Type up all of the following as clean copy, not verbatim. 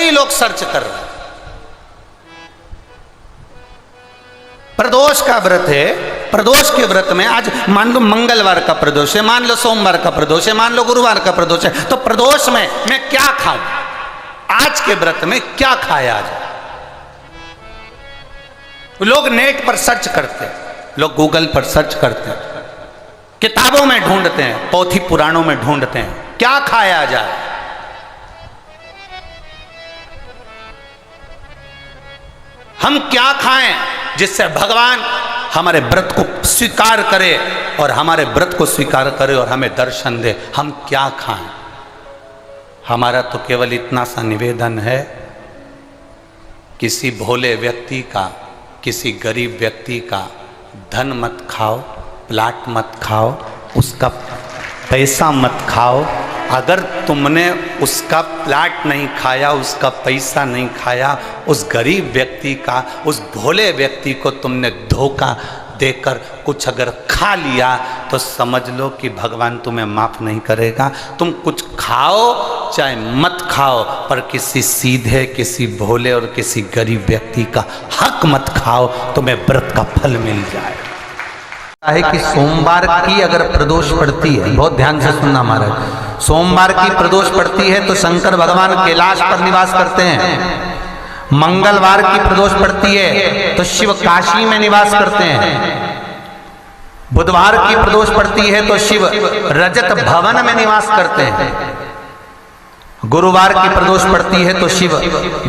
कई लोग सर्च कर रहे हैं। प्रदोष का व्रत है, प्रदोष के व्रत में आज मान लो मंगलवार का प्रदोष है, मान लो सोमवार का प्रदोष है, मान लो गुरुवार का प्रदोष है, तो प्रदोष में मैं क्या खाऊं, आज के व्रत में क्या खाया जाए। लोग नेट पर सर्च करते हैं, लोग गूगल पर सर्च करते हैं, किताबों में ढूंढते हैं, पोथी पुराणों में ढूंढते हैं क्या खाया जाए। हम क्या खाएं जिससे भगवान हमारे व्रत को स्वीकार करे और हमारे व्रत को स्वीकार करे और हमें दर्शन दे। हम क्या खाएं? हमारा तो केवल इतना सा निवेदन है, किसी भोले व्यक्ति का, किसी गरीब व्यक्ति का धन मत खाओ, प्लाट मत खाओ, उसका पैसा मत खाओ। अगर तुमने उसका प्लाट नहीं खाया, उसका पैसा नहीं खाया, उस गरीब व्यक्ति का, उस भोले व्यक्ति को तुमने धोखा देकर कुछ अगर खा लिया तो समझ लो कि भगवान तुम्हें माफ नहीं करेगा। तुम कुछ खाओ चाहे मत खाओ, पर किसी सीधे, किसी भोले और किसी गरीब व्यक्ति का हक मत खाओ, तुम्हें व्रत का फल मिल जाए। है कि सोमवार की अगर प्रदोष पड़ती है, बहुत ध्यान से सुनना महाराज, सोमवार की प्रदोष पड़ती है तो शंकर भगवान कैलाश पर निवास करते हैं। मंगलवार की प्रदोष पड़ती है तो शिव काशी में निवास करते हैं। बुधवार की प्रदोष पड़ती है तो शिव रजत भवन में निवास करते हैं। गुरुवार की प्रदोष पड़ती है तो शिव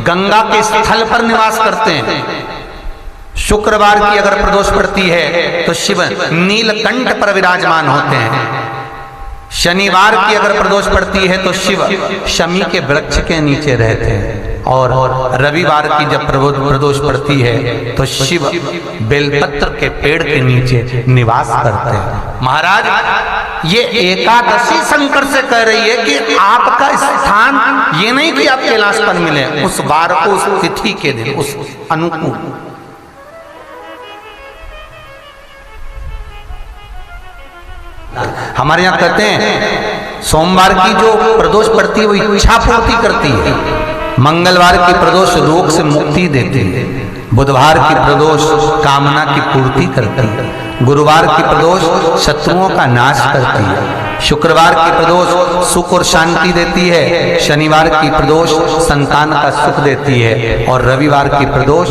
गंगा के स्थल पर निवास करते हैं। शुक्रवार की अगर प्रदोष पड़ती है तो शिव नीलकंठ पर विराजमान होते हैं। शनिवार की अगर प्रदोष पड़ती है तो शिव शमी के वृक्ष के नीचे रहते हैं। और रविवार की जब प्रदोष पड़ती है तो शिव बेलपत्र के पेड़ के नीचे निवास करते हैं। महाराज ये एकादशी शंकर से कह रही है कि आपका स्थान ये नहीं कि आप कैलाश पर मिले, उस वार को, उस तिथि के दिन, उस अनुकूल। हमारे यहाँ कहते हैं सोमवार की जो प्रदोष पड़ती है वो इच्छा पूर्ति करती है। मंगलवार की प्रदोष रोग से मुक्ति देती है। बुधवार की प्रदोष कामना की पूर्ति करती है। गुरुवार की प्रदोष शत्रुओं का नाश करती है। शुक्रवार की प्रदोष सुख और शांति देती है। शनिवार की प्रदोष संतान का सुख देती है। और रविवार की प्रदोष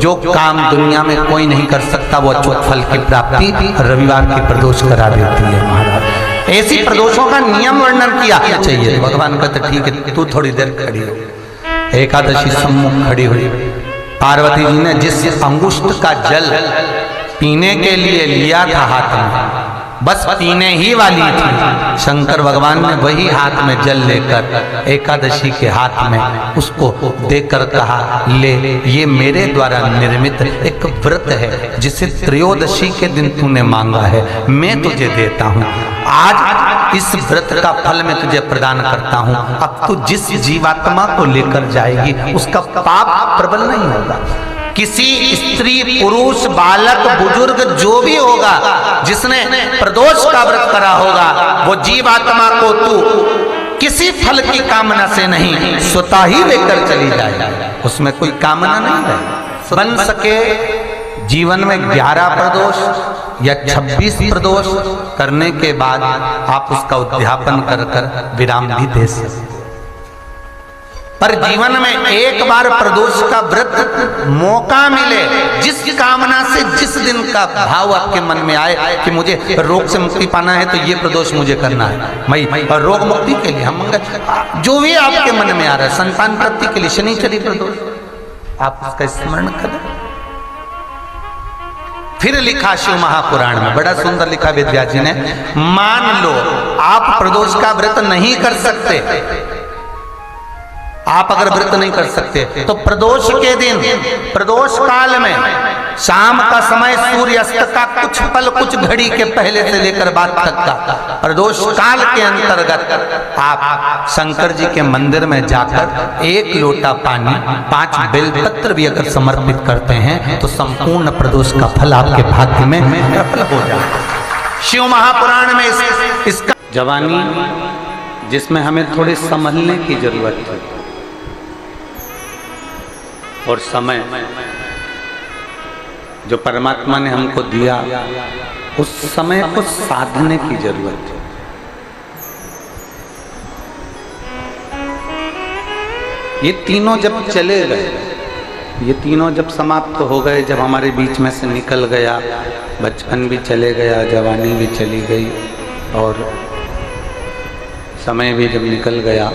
जो काम दुनिया में कोई नहीं कर सकता वो अचूक फल की प्राप्ति रविवार की प्रदोष करा देती है। महाराज ऐसी प्रदोषों का नियम वर्णन किया चाहिए। भगवान कहते ठीक है तू थोड़ी देर खड़ी हो। एकादशी सम्मुख खड़ी हुई, पार्वती जी ने जिस अंगुष्ठ का जल पीने के लिए लिया था हाथ में, बस पीने ही वाली थी, शंकर भगवान ने वही हाथ में जल लेकर एकादशी के हाथ में उसको देकर कहा ले, ये मेरे द्वारा निर्मित एक व्रत है जिसे त्रयोदशी के दिन तूने मांगा है, मैं तुझे देता हूँ। आज इस व्रत का फल मैं तुझे प्रदान करता हूँ। अब तू जिस जीवात्मा को लेकर जाएगी उसका पाप प्रबल नहीं होगा। किसी स्त्री, पुरुष, बालक, बुजुर्ग जो भी होगा जिसने प्रदोष का व्रत करा होगा वो जीवात्मा को तू किसी फल की कामना से नहीं स्वतः ही लेकर चली जाए। उसमें कोई कामना नहीं है। बन सके जीवन में 11 प्रदोष या 26 प्रदोष करने के बाद आप उसका उद्यापन कर विराम भी दे सकते। पर जीवन में एक बार प्रदोष का व्रत मौका मिले, जिस कामना से जिस दिन का भाव आपके मन में आए कि मुझे रोग से मुक्ति पाना है तो ये प्रदोष मुझे करना है, मैं और रोग मुक्ति के लिए हम जो भी आपके मन में आ रहा है, संतान प्राप्ति के लिए शनिचरी प्रदोष आप उसका स्मरण करें। फिर लिखा शिव महापुराण में, बड़ा सुंदर लिखा वेदव्यास जी ने, मान लो आप प्रदोष का व्रत नहीं कर सकते, आप अगर व्रत नहीं कर सकते तो प्रदोष के दिन, प्रदोष काल में शाम का समय सूर्यास्त का कुछ पल, कुछ घड़ी के पहले से लेकर बाद तक का प्रदोष काल के अंतर्गत आप शंकर जी के मंदिर में जाकर 1 लोटा पानी, 5 बेलपत्र भी अगर समर्पित करते हैं तो संपूर्ण प्रदोष का फल आपके भाग्य में प्रबल हो जाए। शिव महापुराण में इसका जवानी जिसमें हमें थोड़े संभलने की जरूरत है, और समय जो परमात्मा ने हमको दिया, उस समय को साधने की जरूरत है। ये तीनों जब चले गए, ये तीनों जब समाप्त हो गए, जब हमारे बीच में से निकल गया, बचपन भी चले गया, जवानी भी चली गई और समय भी जब निकल गया,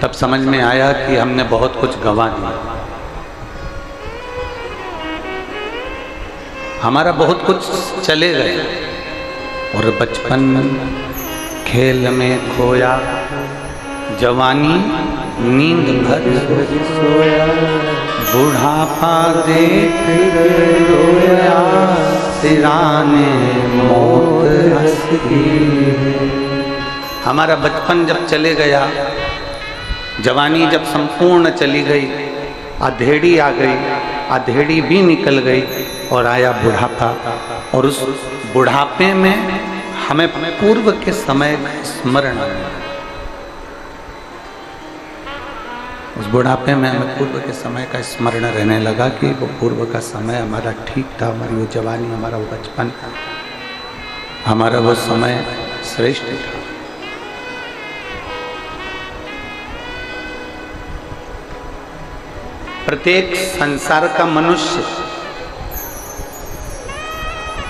तब समझ में आया कि हमने बहुत कुछ गंवा दिया। हमारा बहुत कुछ चले गए और बचपन खेल में खोया, जवानी नींद भर सोया, बुढ़ापा देख रोया, सिराने मौत हंसती। हमारा बचपन जब चले गया, जवानी जब संपूर्ण चली गई, अधेड़ी आ गई, अधेड़ी भी निकल गई और आया बुढ़ापा। और उस बुढ़ापे में हमें पूर्व के समय का स्मरण, उस बुढ़ापे में हमें पूर्व के समय का स्मरण रहने लगा कि वो पूर्व का समय हमारा ठीक था, हमारी वो जवानी, हमारा वो बचपन, हमारा वो समय श्रेष्ठ था। प्रत्येक संसार का मनुष्य,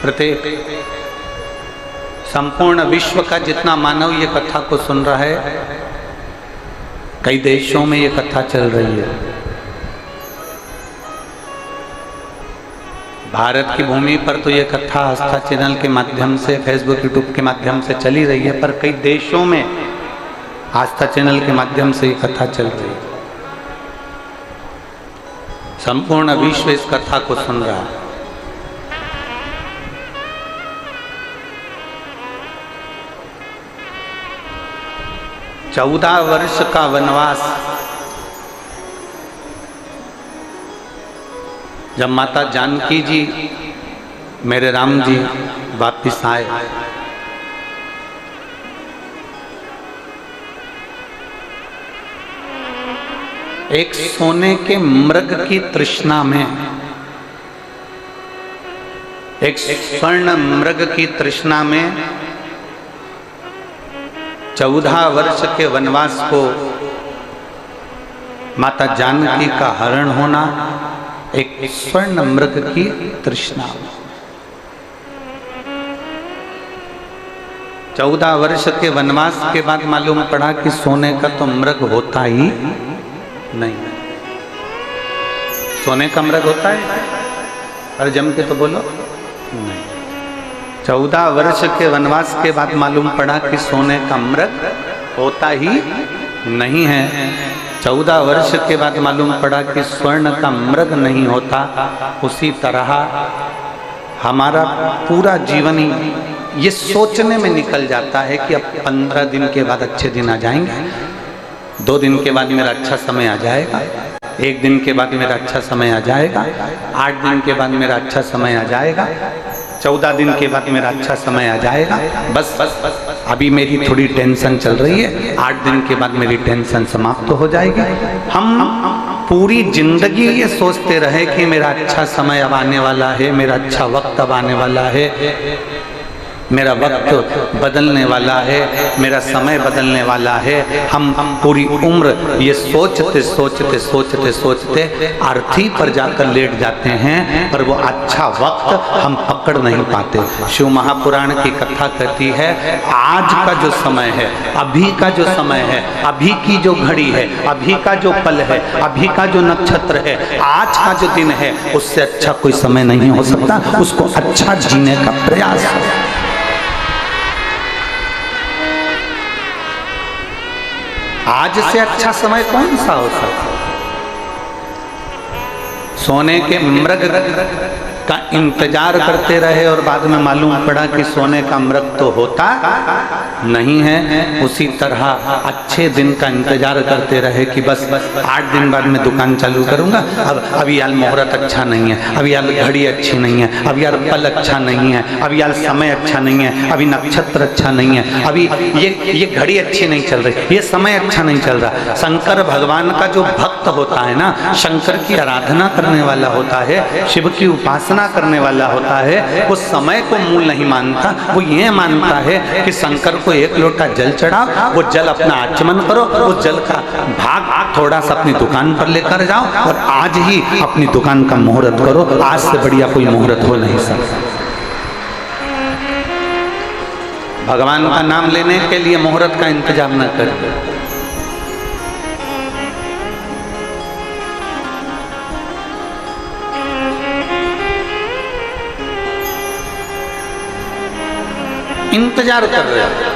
प्रत्येक संपूर्ण विश्व का जितना मानव ये कथा को सुन रहा है, कई देशों में ये कथा चल रही है। भारत की भूमि पर तो ये कथा आस्था चैनल के माध्यम से, फेसबुक यूट्यूब के माध्यम से चली रही है, पर कई देशों में आस्था चैनल के माध्यम से ये कथा चल रही है। संपूर्ण विश्व इस कथा को सुन रहा है। चौदह वर्ष का वनवास जब माता जानकी जी, मेरे राम जी वापिस आए, एक सोने के मृग की तृष्णा में, एक स्वर्ण मृग की तृष्णा में 14 वर्ष के वनवास को माता जानकी का हरण होना, एक स्वर्ण मृग की तृष्णा। 14 वर्ष के वनवास के बाद मालूम पड़ा कि सोने का तो मृग होता ही नहीं। सोने का मृग होता है? अरे जम के तो बोलो नहीं। 14 वर्ष के वनवास के बाद मालूम पड़ा कि सोने का मृग होता ही नहीं है। 14 वर्ष के बाद मालूम पड़ा कि स्वर्ण का मृग नहीं होता। उसी तरह हमारा पूरा जीवन ही ये सोचने में निकल जाता है कि अब 15 दिन के बाद अच्छे दिन आ जाएंगे, 2 दिन के बाद मेरा अच्छा समय आ जाएगा, 1 दिन के बाद मेरा अच्छा समय आ जाएगा, 8 दिन के बाद मेरा अच्छा समय आ जाएगा, 14 दिन के बाद मेरा अच्छा समय आ जाएगा। बस अभी मेरी थोड़ी टेंशन चल रही है, 8 दिन के बाद मेरी टेंशन समाप्त हो जाएगी। हम पूरी जिंदगी ये सोचते रहे कि मेरा अच्छा समय अब आने वाला है, मेरा अच्छा वक्त अब आने वाला है, मेरा वक्त बदलने वाला है, मेरा समय बदलने वाला है। हम पूरी उम्र ये सोचते सोचते सोचते सोचते अर्थी पर जाकर लेट जाते हैं, पर वो अच्छा वक्त हम पकड़ नहीं पाते। शिव महापुराण की कथा कहती है, आज का जो समय है, अभी का जो समय है, अभी की जो घड़ी है, अभी का जो पल है, अभी का जो नक्षत्र है, आज का जो दिन है, उससे अच्छा कोई समय नहीं हो सकता। उसको अच्छा जीने का प्रयास है। आज से अच्छा समय कौन सा हो सकता? सोने के मृग का इंतजार करते रहे और बाद में मालूम पड़ा कि सोने का अमृत तो होता नहीं है, उसी तरह अच्छे दिन का इंतजार करते रहे कि बस 8 दिन बाद मैं दुकान चालू करूंगा, अभी यार मुहूर्त अच्छा नहीं है, अभी यार घड़ी अच्छी नहीं है, अभी यार पल अच्छा नहीं है, अभी यार समय अच्छा नहीं है, अभी नक्षत्र अच्छा नहीं है, अभी ये घड़ी अच्छी नहीं चल रही, ये समय अच्छा नहीं चल रहा। शंकर भगवान का जो भक्त होता है ना, शंकर की आराधना करने वाला होता है, शिव की उपासना करने वाला होता है, वो समय को मूल नहीं मानता, वो ये मानता है कि शंकर को एक लोटा जल चढ़ाओ, वो जल अपना आचमन करो, उस जल का भाग थोड़ा सा अपनी दुकान पर लेकर जाओ और आज ही अपनी दुकान का मुहूर्त करो, आज से बढ़िया कोई मुहूर्त हो नहीं सकता। भगवान का नाम लेने के लिए मुहूर्त का इंतजार न करें। इंतजार कर रहे हैं।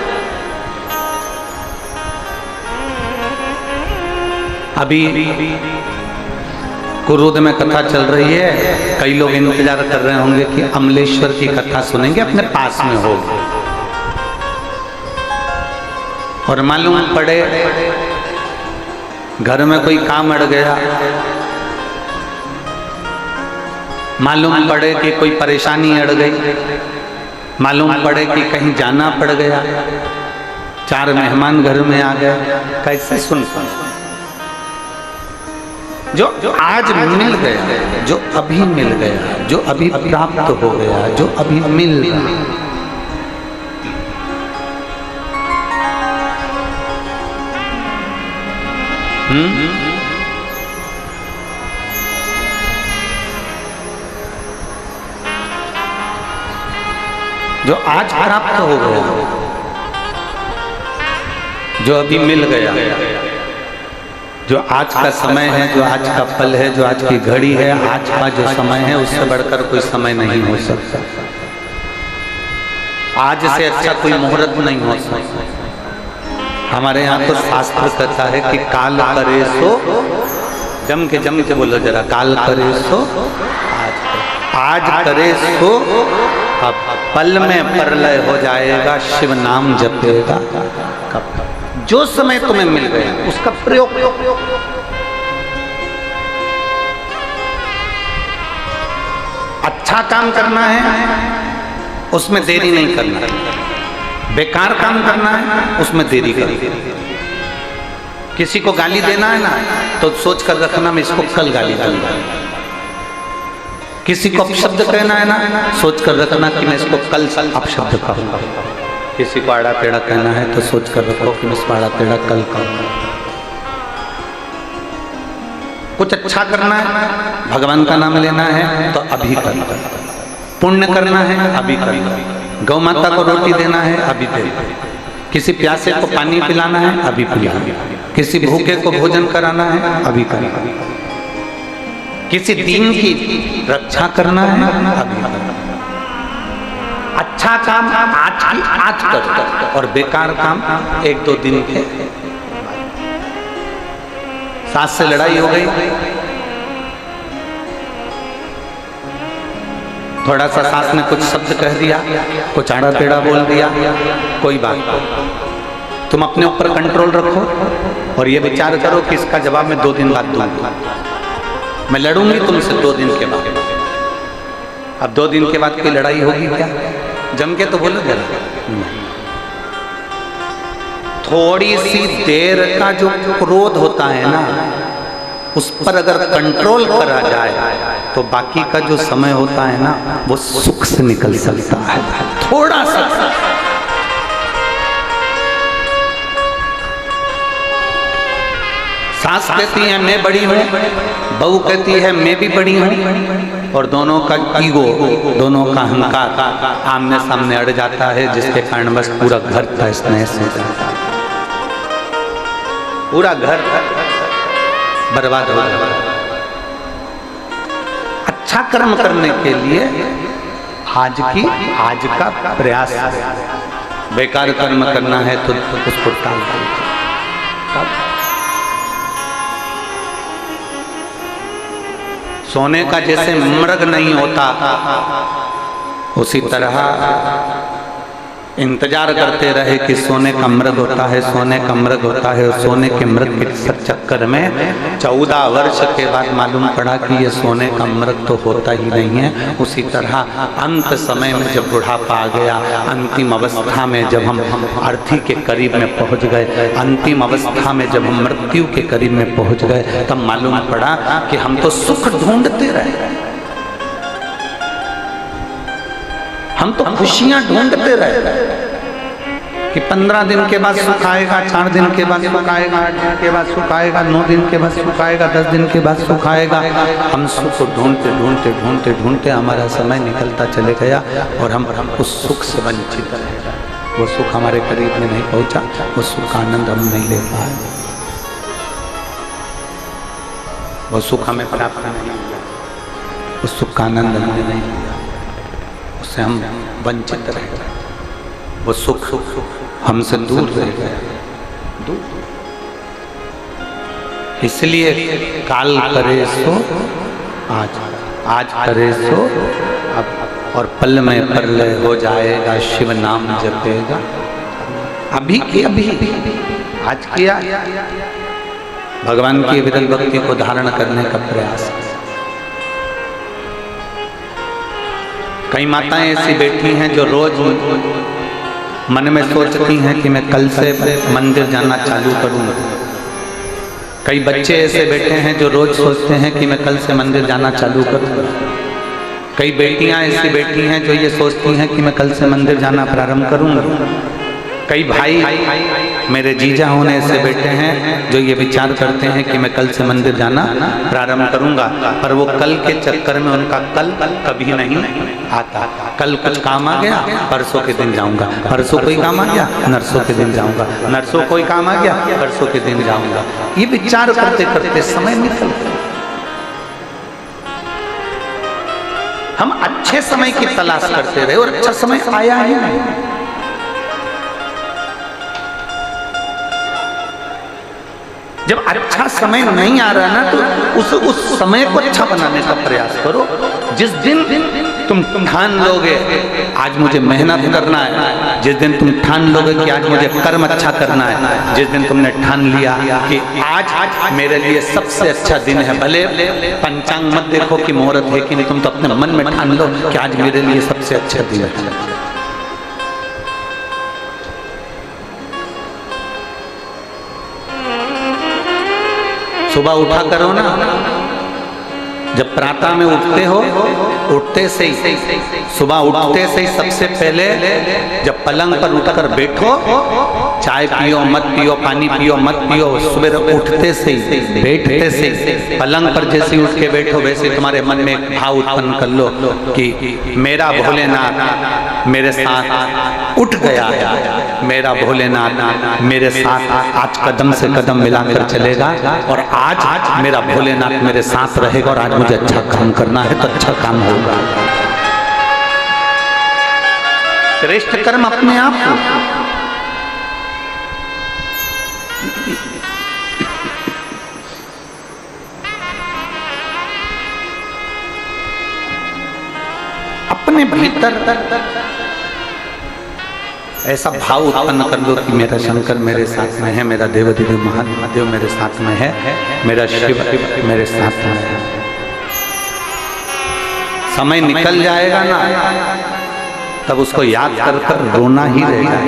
अभी कुरुद में कथा चल रही है, कई लोग इंतजार कर रहे होंगे कि अमलेश्वर की कथा सुनेंगे, अपने पास में हो, और मालूम पड़े घर में कोई काम अड़ गया, मालूम पड़े कि कोई परेशानी अड़ गई, मालूम पड़े कि कहीं जाना पड़ गया, 4 मेहमान घर में आ गए, कैसे सुन जो आज मिल गया, जो अभी मिल गया, जो अभी प्राप्त हो गया, जो अभी मिल गया, जो आज प्राप्त हो गया, जो अभी मिल गया, जो आज का समय है, जो आज का पल है, जो आज की घड़ी है, आज का जो समय है, उससे बढ़कर कोई समय नहीं हो सकता। आज से अच्छा कोई मुहूर्त नहीं हो सकता। हमारे यहाँ तो शास्त्र कहता है कि काल करे सो, जम के बोलो जरा, काल करे सो आज करे सो, अब पल में प्रलय हो जाएगा, शिव नाम जपेगा कब। जो समय तुम्हें मिल गया उसका प्रयोग, अच्छा काम करना है उसमें देरी नहीं करना, बेकार काम करना है उसमें देरी करना। किसी को गाली देना है ना, तो सोच कर रखना मैं इसको कल गाली दूंगा। किसी को अपशब्द कहना है ना, सोच कर रखना कि मैं इसको कल अपशब्द कहूंगा। किसी को आड़ा टेढ़ा कहना है तो सोच कर रखो कि मैं इसको आड़ा टेढ़ा कल कहूंगा। कुछ अच्छा करना है, भगवान का नाम लेना है तो अभी करना, पुण्य करना है अभी करना, गौ माता को रोटी देना है अभी दे, किसी प्यासे को पानी पिलाना है अभी पिलाना, किसी भूखे को भोजन कराना है अभी करना, किसी दीन की रक्षा करना है अभी करना। अच्छा काम आज की आज कर, और बेकार काम 1-2 दिन के। सास से लड़ाई हो गई, थोड़ा सा सास ने कुछ शब्द कह दिया, कुछ आड़ा टेढ़ा बोल दिया, कोई बात नहीं, तुम अपने ऊपर कंट्रोल रखो और ये विचार करो कि इसका जवाब मैं 2 दिन बाद दूंगा। मैं लड़ूंगी तुमसे 2 दिन के बाद। अब 2 दिन के बाद कोई लड़ाई होगी क्या? जम के तो बोलो जरा। थोड़ी सी देर का जो क्रोध होता है ना, उस पर अगर कंट्रोल करा जाए तो बाकी का जो समय होता है ना, वो सुख से निकल सकता है। थोड़ा सा सास कहती है मैं बड़ी हूँ, बहू कहती है मैं भी बड़ी हूँ, और दोनों का ईगो, दोनों का अहंकार आमने सामने अड़ जाता है, जिसके कारण बस पूरा घर तहस नहस हो जाता है, पूरा घर बर्बाद हो जाता है। अच्छा कर्म करने के लिए आज का प्रयास, बेकार कर्म करना है तो उसको टाल दो। सोने का जैसे मृग नहीं होता, उसी तरह इंतजार करते रहे कि सोने का मृग होता है, सोने का मृग होता है, और सोने के मृग के चक्कर में 14 वर्ष के बाद मालूम पड़ा कि ये सोने का मृग तो होता ही नहीं है। उसी तरह अंत समय में जब बुढ़ापा आ गया, अंतिम अवस्था में जब हम अर्थी के करीब में पहुंच गए, अंतिम अवस्था में जब हम मृत्यु के करीब में पहुंच गए, तब मालूम पड़ा कि हम तो सुख ढूंढते रहे, हम तो खुशियां ढूंढते रहे कि 15 दिन के बाद सुख आएगा, 4 दिन के बाद सुख आएगा, 8 दिन के बाद सुख आएगा, 9 दिन के बाद सुख आएगा, 10 दिन के बाद सुख आएगा। हम सुख को ढूंढते ढूंढते ढूंढते ढूंढते हमारा समय निकलता चले गया और हम उस सुख से वंचित रह गए। वो सुख हमारे करीब में नहीं पहुंचा, वो सुख का आनंद हम नहीं ले पाए, वो सुख हमें प्राप्त नहीं हुआ, उस सुख का आनंद हमने नहीं लिया, उससे हम वंचित रह गए, वो सुख हमसे दूर रह गया। इसलिए काल करे सो आज, आज करे सो अब, और पल में प्रलय हो जाएगा, शिव नाम जपेगा। अभी की अभी आज किया, भगवान की विरल भक्ति को धारण करने का प्रयास। कई माताएं ऐसी बैठी हैं जो रोज मन में सोचती हैं कि मैं कल से मंदिर जाना चालू करूंगा। कई बच्चे ऐसे बैठे हैं जो रोज सोचते हैं कि मैं कल से मंदिर जाना चालू करूंगा। कई बेटियां ऐसी बैठी हैं जो ये सोचती हैं कि मैं कल से मंदिर जाना प्रारंभ करूंगा। कई भाई मेरे जीजा होने ऐसे बैठे हैं जो ये विचार करते हैं कि मैं कल से मंदिर जाना प्रारंभ करूंगा, पर वो कल के चक्कर में उनका कल कभी नहीं आता। कल कुछ काम आ गया, परसों के दिन जाऊंगा, परसों कोई काम आ गया, नरसों के दिन जाऊंगा, नरसों कोई काम आ गया, परसों के दिन जाऊंगा। ये विचार करते करते समय निकल गया। हम अच्छे समय की तलाश करते रहे और अच्छा समय आया ही नहीं। जब अच्छा समय नहीं आ रहा ना, तो उस समय को अच्छा बनाने का प्रयास करो। जिस दिन तुम ठान लोगे आज मुझे मेहनत करना है, जिस दिन तुम ठान लोगे कि आज मुझे कर्म अच्छा करना है, जिस दिन तुमने ठान लिया कि आज मेरे लिए सबसे अच्छा दिन है, भले पंचांग मत देखो कि मुहूर्त है कि नहीं, तुम तो अपने मन में ठान लो कि आज मेरे लिए सबसे अच्छा दिन है। सुबह उठा करो ना, जब प्रातः में उठते हो, उठते से ही सुबह उठते से ही सबसे पहले जब पलंग पर उठकर बैठो, चाय पियो मत पियो, पानी पियो मत पियो, सुबह उठते से ही बैठते से पलंग पर जैसे उठ के बैठो वैसे तुम्हारे मन में एक भाव उत्पन्न कर लो कि मेरा भोलेनाथ मेरे साथ उठ गया है, मेरा भोलेनाथ मेरे साथ आज कदम से कदम मिलाकर चलेगा, और आज मेरा भोलेनाथ मेरे साथ रहेगा, और आज मुझे अच्छा काम करना है तो अच्छा काम होगा। श्रेष्ठ कर्म अपने आप हो। अपने भीतर ऐसा भाव उत्पन्न कर लो कि मेरा शंकर मेरे साथ में है, मेरा देवाधिदेव महादेव मेरे साथ में है, मेरा शिव मेरे साथ में है। समय निकल जाएगा ना, तब उसको याद कर कर रोना ही रहेगा।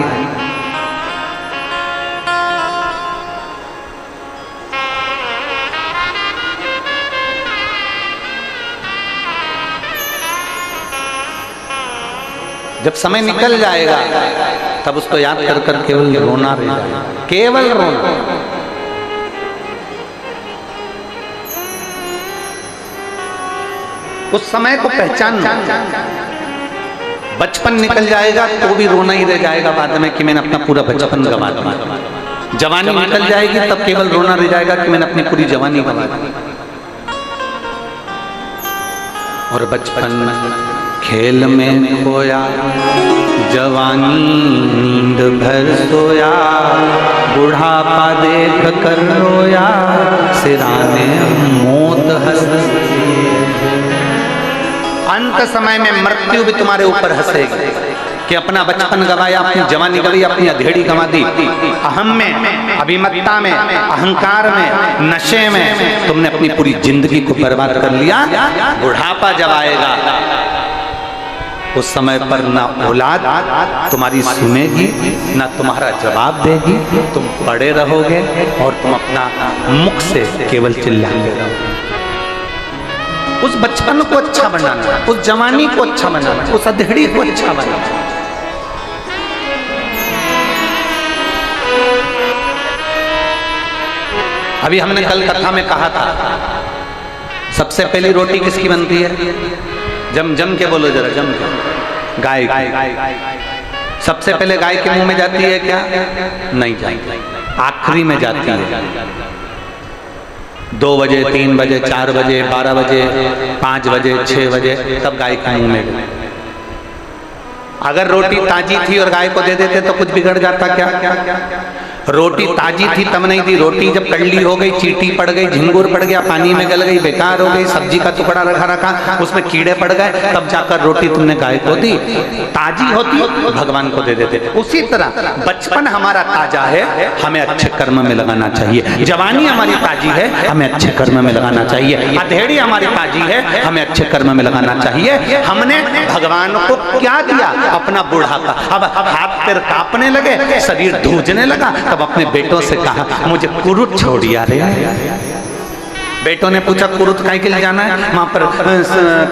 जब समय निकल जाएगा तब उसको याद कर कर केवल रोना रह जाएगा, केवल रोना। उस समय को पहचानना। बचपन निकल जाएगा तो भी रोना ही रह जाएगा बाद में कि मैंने अपना पूरा बचपन गंवा दिया। जवानी निकल जाएगी तब केवल रोना रह जाएगा कि मैंने अपनी पूरी जवानी गंवा दी। और बचपन खेल में खोया, जवानी नींद भर सोया, बुढ़ापा देख कर रोया, सिराने मौत हंस अंत समय में मृत्यु भी तुम्हारे ऊपर हंसेगी कि अपना बचपन गवाया, अपनी जवानी गवाई, अपनी अधेड़ी गंवा दी। अहम में, अभिमत्ता में, अहंकार में, नशे में तुमने अपनी पूरी जिंदगी को बर्बाद कर लिया। बुढ़ापा जब आएगा उस समय पर ना औलाद तुम्हारी सुनेगी, ना तुम्हारा जवाब देगी, तुम पड़े रहोगे और तुम अपना मुख से केवल चिल्लाते रहोगे। उस बचपन को अच्छा बनाना, उस जवानी को अच्छा बनाना, उस अधेड़ी को अच्छा बनाना। अभी हमने कल कथा में कहा था, सबसे पहली रोटी किसकी बनती है? जम के बोलो जरा, जम के। गाय की। सबसे पहले गाय के मुंह में जाती है क्या? नहीं जाती, आखिरी में जाती है। 2 बजे, 3 बजे, 4 बजे, 12 बजे, 5 बजे, 6 बजे, तब गाय के मुंह में। अगर रोटी ताजी थी और गाय को दे देते तो कुछ बिगड़ जाता क्या? रोटी ताजी थी तब नहीं दी, रोटी जब कड़ली हो गई, चींटी पड़ गई, झिंगुर पड़ गया, पानी में गल गई, बेकार हो गई, सब्जी का टुकड़ा रखा उसमें कीड़े पड़ गए, तब जाकर रोटी तुमने गाय को दी। ताजी होती भगवान को दे देते। उसी तरह बचपन हमारा ताजा है, हमें अच्छे कर्म में लगाना चाहिए। जवानी हमारी ताजी है, हमें अच्छे कर्म में लगाना चाहिए। अधेड़ी हमारी ताजी है, हमें अच्छे कर्म में लगाना चाहिए। हमने भगवान को क्या दिया? अपना बुढ़ापा। अब हाथ पैर कांपने लगे, शरीर धूजने लगा, तब अपने बेटों से कहा मुझे कुरुत छोड़िया रे। बेटों ने पूछा कुरुत काहे के लिए जाना है? वहां पर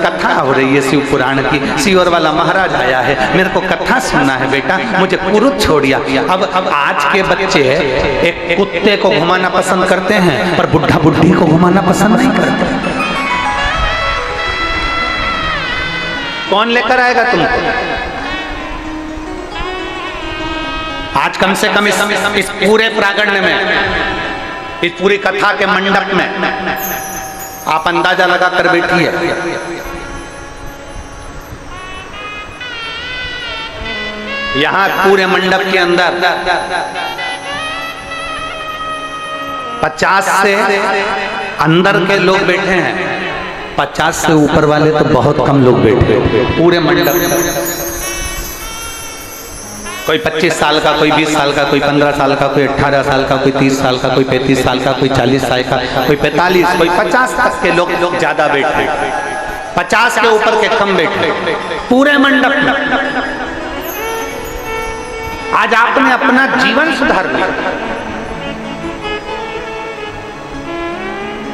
कथा हो रही है शिव पुराण की, सीवर वाला महाराज आया है, मेरे को कथा सुनना है बेटा, मुझे कुरुत छोड़िया। अब आज के बच्चे एक कुत्ते को घुमाना पसंद करते हैं, पर बुढ़ा बुढ़ी को घुमाना पसंद नहीं करते। कौन लेकर आएगा तुमको? आज कम से कम इस पूरे प्रांगण में, इस पूरी कथा के मंडप में आप अंदाजा लगाकर बैठिए, यहां पूरे मंडप के अंदर 50 से अंदर के लोग बैठे हैं, 50 से ऊपर वाले तो बहुत कम लोग बैठे पूरे मंडप में। कोई 25 साल का, कोई 20 साल का, कोई 15 साल का, कोई 18 साल का, कोई 30 साल का, कोई 35 साल का, कोई 40 साल का, कोई 45, कोई 50 तक के लोग ज्यादा बैठे, 50 के ऊपर के कम बैठे पूरे मंडप में। आज आपने अपना जीवन सुधार लिया।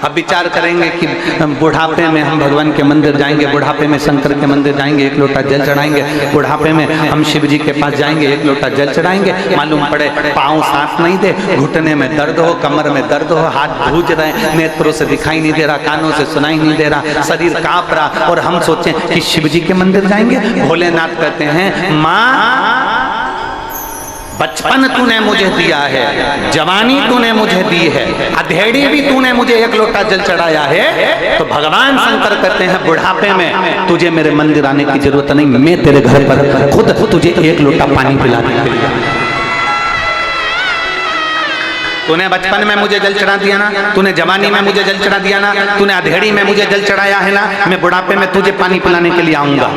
अब विचार करेंगे कि बुढ़ापे में हम भगवान के मंदिर जाएंगे, बुढ़ापे में शंकर के मंदिर जाएंगे, 1 लोटा जल चढ़ाएंगे, बुढ़ापे में हम शिव जी के पास जाएंगे, 1 लोटा जल चढ़ाएंगे, मालूम पड़े पाँव साथ नहीं दे, घुटने में दर्द हो, कमर में दर्द हो, हाथ भूज रहे, नेत्रों से दिखाई नहीं दे रहा, कानों से सुनाई नहीं दे रहा, शरीर कांप रहा, और हम सोचें कि शिव जी के मंदिर जाएंगे। भोलेनाथ कहते हैं माँ बचपन तूने मुझे दिया है, जवानी तूने मुझे दी है, अधेड़ी भी तूने मुझे 1 लोटा जल चढ़ाया है, तो भगवान शंकर कहते हैं बुढ़ापे में तुझे मेरे मंदिर आने की जरूरत नहीं, मैं तेरे घर पर खुद तुझे 1 लोटा पानी पिलाने के लिए। तूने बचपन में मुझे जल चढ़ा दिया ना, तूने जवानी में मुझे जल चढ़ा दिया ना, तूने अधेड़ी में मुझे जल चढ़ाया है ना, मैं बुढ़ापे में तुझे पानी पिलाने के लिए आऊंगा,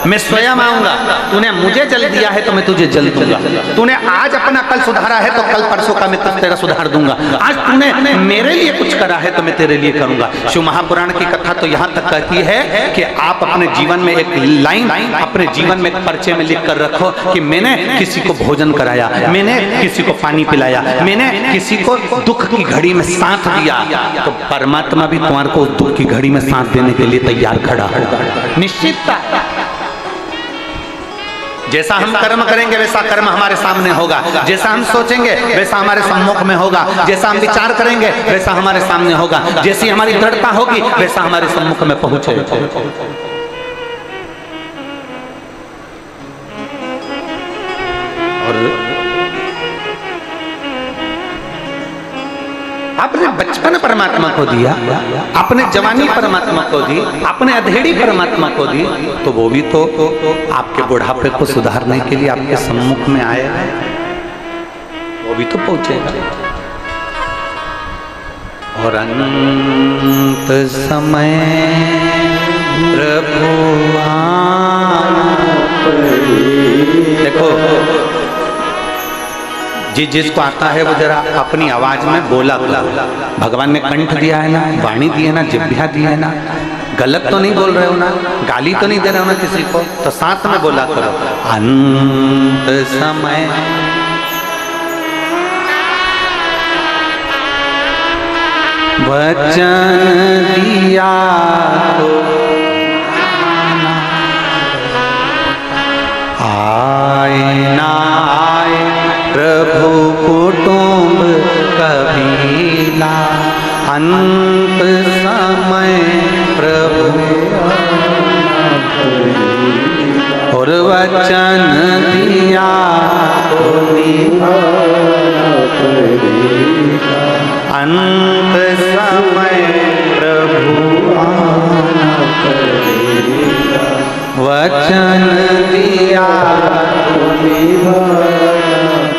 मैं स्वयं आऊंगा। तूने मुझे जल दिया है तो मैं तुझे जल दूंगा। तूने आज अपना कल सुधारा है तो कल परसों का मैं तेरा सुधार दूंगा। आज तूने मेरे लिए कुछ करा है तो मैं तेरे लिए करूंगा। शिव महापुराण की कथा तो यहाँ तक कहती है कि आप अपने जीवन में एक लाइन, अपने जीवन में एक पर्चे में लिख कर रखो कि मैंने किसी को भोजन कराया, मैंने किसी को पानी पिलाया, मैंने किसी को दुख की घड़ी में साथ दिया, तो परमात्मा भी तुम्हारे को दुख की घड़ी में साथ देने के लिए तैयार खड़ा है। निश्चितता, जैसा हम कर्म करेंगे वैसा कर्म हमारे सामने होगा, जैसा हम सोचेंगे वैसा हमारे सम्मुख में होगा, जैसा हम विचार करेंगे वैसा हमारे सामने होगा, जैसी हमारी दृढ़ता होगी वैसा हमारे सम्मुख में पहुंचेगा। आपने बचपन परमात्मा को दिया, अपने जवानी परमात्मा को दी, अपने अधेड़ी परमात्मा को दी, तो वो भी तो आपके बुढ़ापे को सुधारने के लिए आपके सम्मुख में आए, वो भी तो पहुंचेगा। और अंत समय प्रभु देखो, जिसको आता है वो जरा अपनी आवाज में बोला। भगवान ने कंठ दिया है ना, वाणी दी है ना, जिह्वा दी है ना, गलत तो नहीं बोल रहे हो ना, गाली तो नहीं दे रहे हो ना किसी को, तो साथ में बोला करो। अंत समय वचन दिया तो आए ना आए प्रभु कुटुंब कबीला, अंत समय प्रभु और वचन दिया तो निभाना पड़ेगा, अंत समय प्रभु आना पड़ेगा, वचन दिया तो निभाना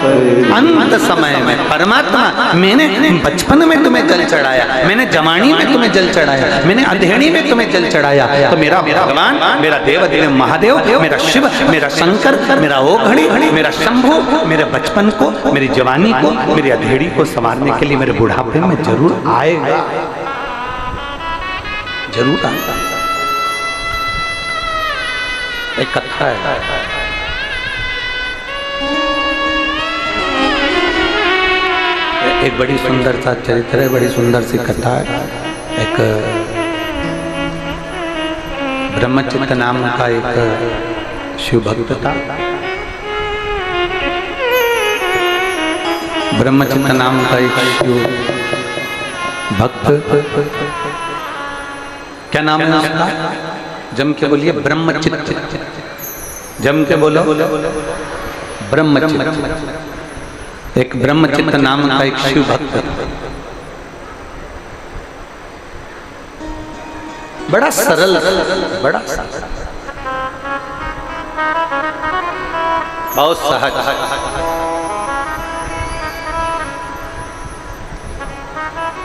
पड़ेगा। अंत समय में परमात्मा, मैंने बचपन में तुम्हें जल चढ़ाया, मैंने जवानी में तुम्हें जल चढ़ाया, मैंने अधेड़ी में तुम्हें जल चढ़ाया, तो मेरा भगवान, मेरा देव महादेव, मेरा शिव, मेरा शंकर, मेरा ओघड़ी, मेरा शंभु, मेरे बचपन को, मेरी जवानी को, मेरी अधेड़ी को संवारने के लिए मेरे बुढ़ापे में जरूर आएगा, जरूर आएगा। एक कथा है, एक बड़ी सुंदर सा चरित्र है, बड़ी सुंदर सी कथा है। एक ब्रह्मचित्त नाम का एक शिव भक्त था। ब्रह्मचित्त नाम का एक शिव भक्त, क्या नाम है उसका? जम के बोलिए, ब्रह्मचित्त। जम के बोलो, ब्रह्मचित्त। एक ब्रह्मचित्त नाम का एक शिव भक्त, बड़ा सरल, बड़ा बहुत सहज,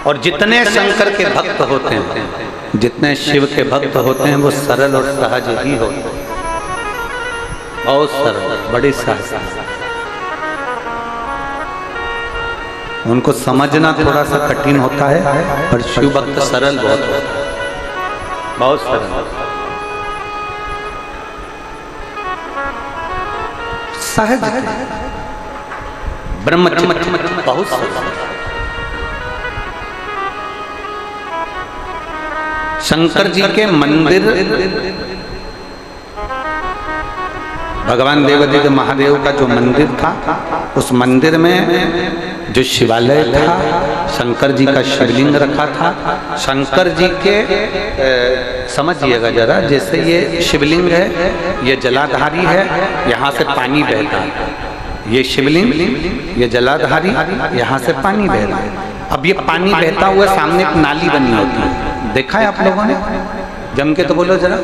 और जितने शंकर के भक्त होते हैं, जितने शिव के भक्त होते हैं, वो सरल और सहज ही होते हैं, बहुत सरल, बड़ी सहज। उनको समझना थोड़ा सा कठिन होता है, पर शिव भक्त सरल बहुत होता है, बहुत सरल, सहज, ब्रह्मचित्त बहुत सरल। शंकर जी के मंदिर, भगवान देवादिदेव महादेव का जो मंदिर था, उस मंदिर में जो शिवालय था, शंकर जी का शिवलिंग रखा था। शंकर जी के समझिएगा जरा, जैसे ये शिवलिंग है, ये जलाधारी है, यहाँ से पानी बहता है, ये शिवलिंग, ये जलाधारी, यहाँ से पानी बह रहा है। अब ये पानी बहता हुआ सामने एक नाली बनी होती है, देखा है आप लोगों ने? जम के तो बोलो जरा।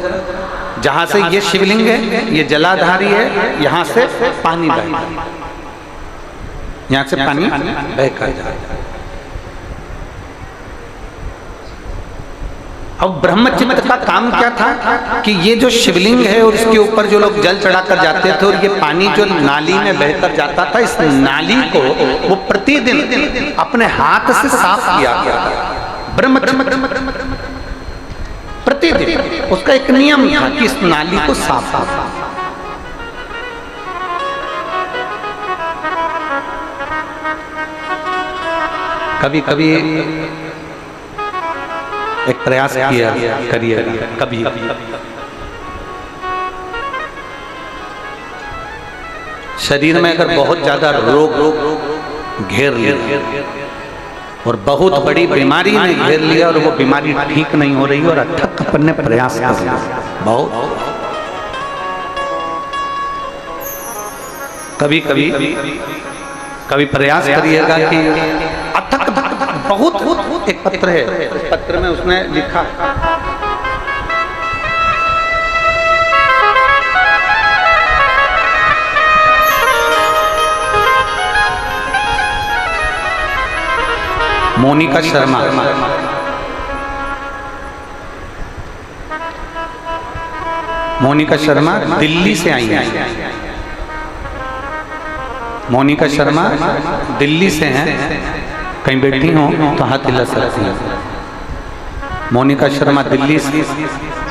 जहाँ से ये शिवलिंग है, ये जलाधारी है, यहाँ से पानी बहता है, यहाँ से पानी बहकर जाए। अब ब्रह्मचित्त का काम क्या था कि ये जो शिवलिंग है और इसके ऊपर जो लोग जल चढ़ाकर जाते थे, और ये पानी जो नाली में बहकर जाता था, इस नाली को वो प्रतिदिन अपने हाथ से साफ किया गया था। ब्रह्मचित्त प्रतिदिन उसका एक नियम था कि इस नाली को साफ करना। कभी कभी एक प्रयास किया करिए, कभी शरीर में अगर बहुत ज्यादा रोग घेर लिया और बहुत बड़ी बीमारी ने घेर लिया और वो बीमारी ठीक नहीं हो रही और अथक अपने प्रयास कर लिया, बहुत कभी कभी कभी प्रयास करिएगा कि अथक बहुत। एक पत्र है, उस पत्र में उसने लिखा, मोनिका शर्मा, मोनिका शर्मा दिल्ली से आई हैं। मोनिका शर्मा दिल्ली से हैं, कहीं बैठी हो तो हाथ हिला सकती हैं। मोनिका शर्मा दिल्ली से,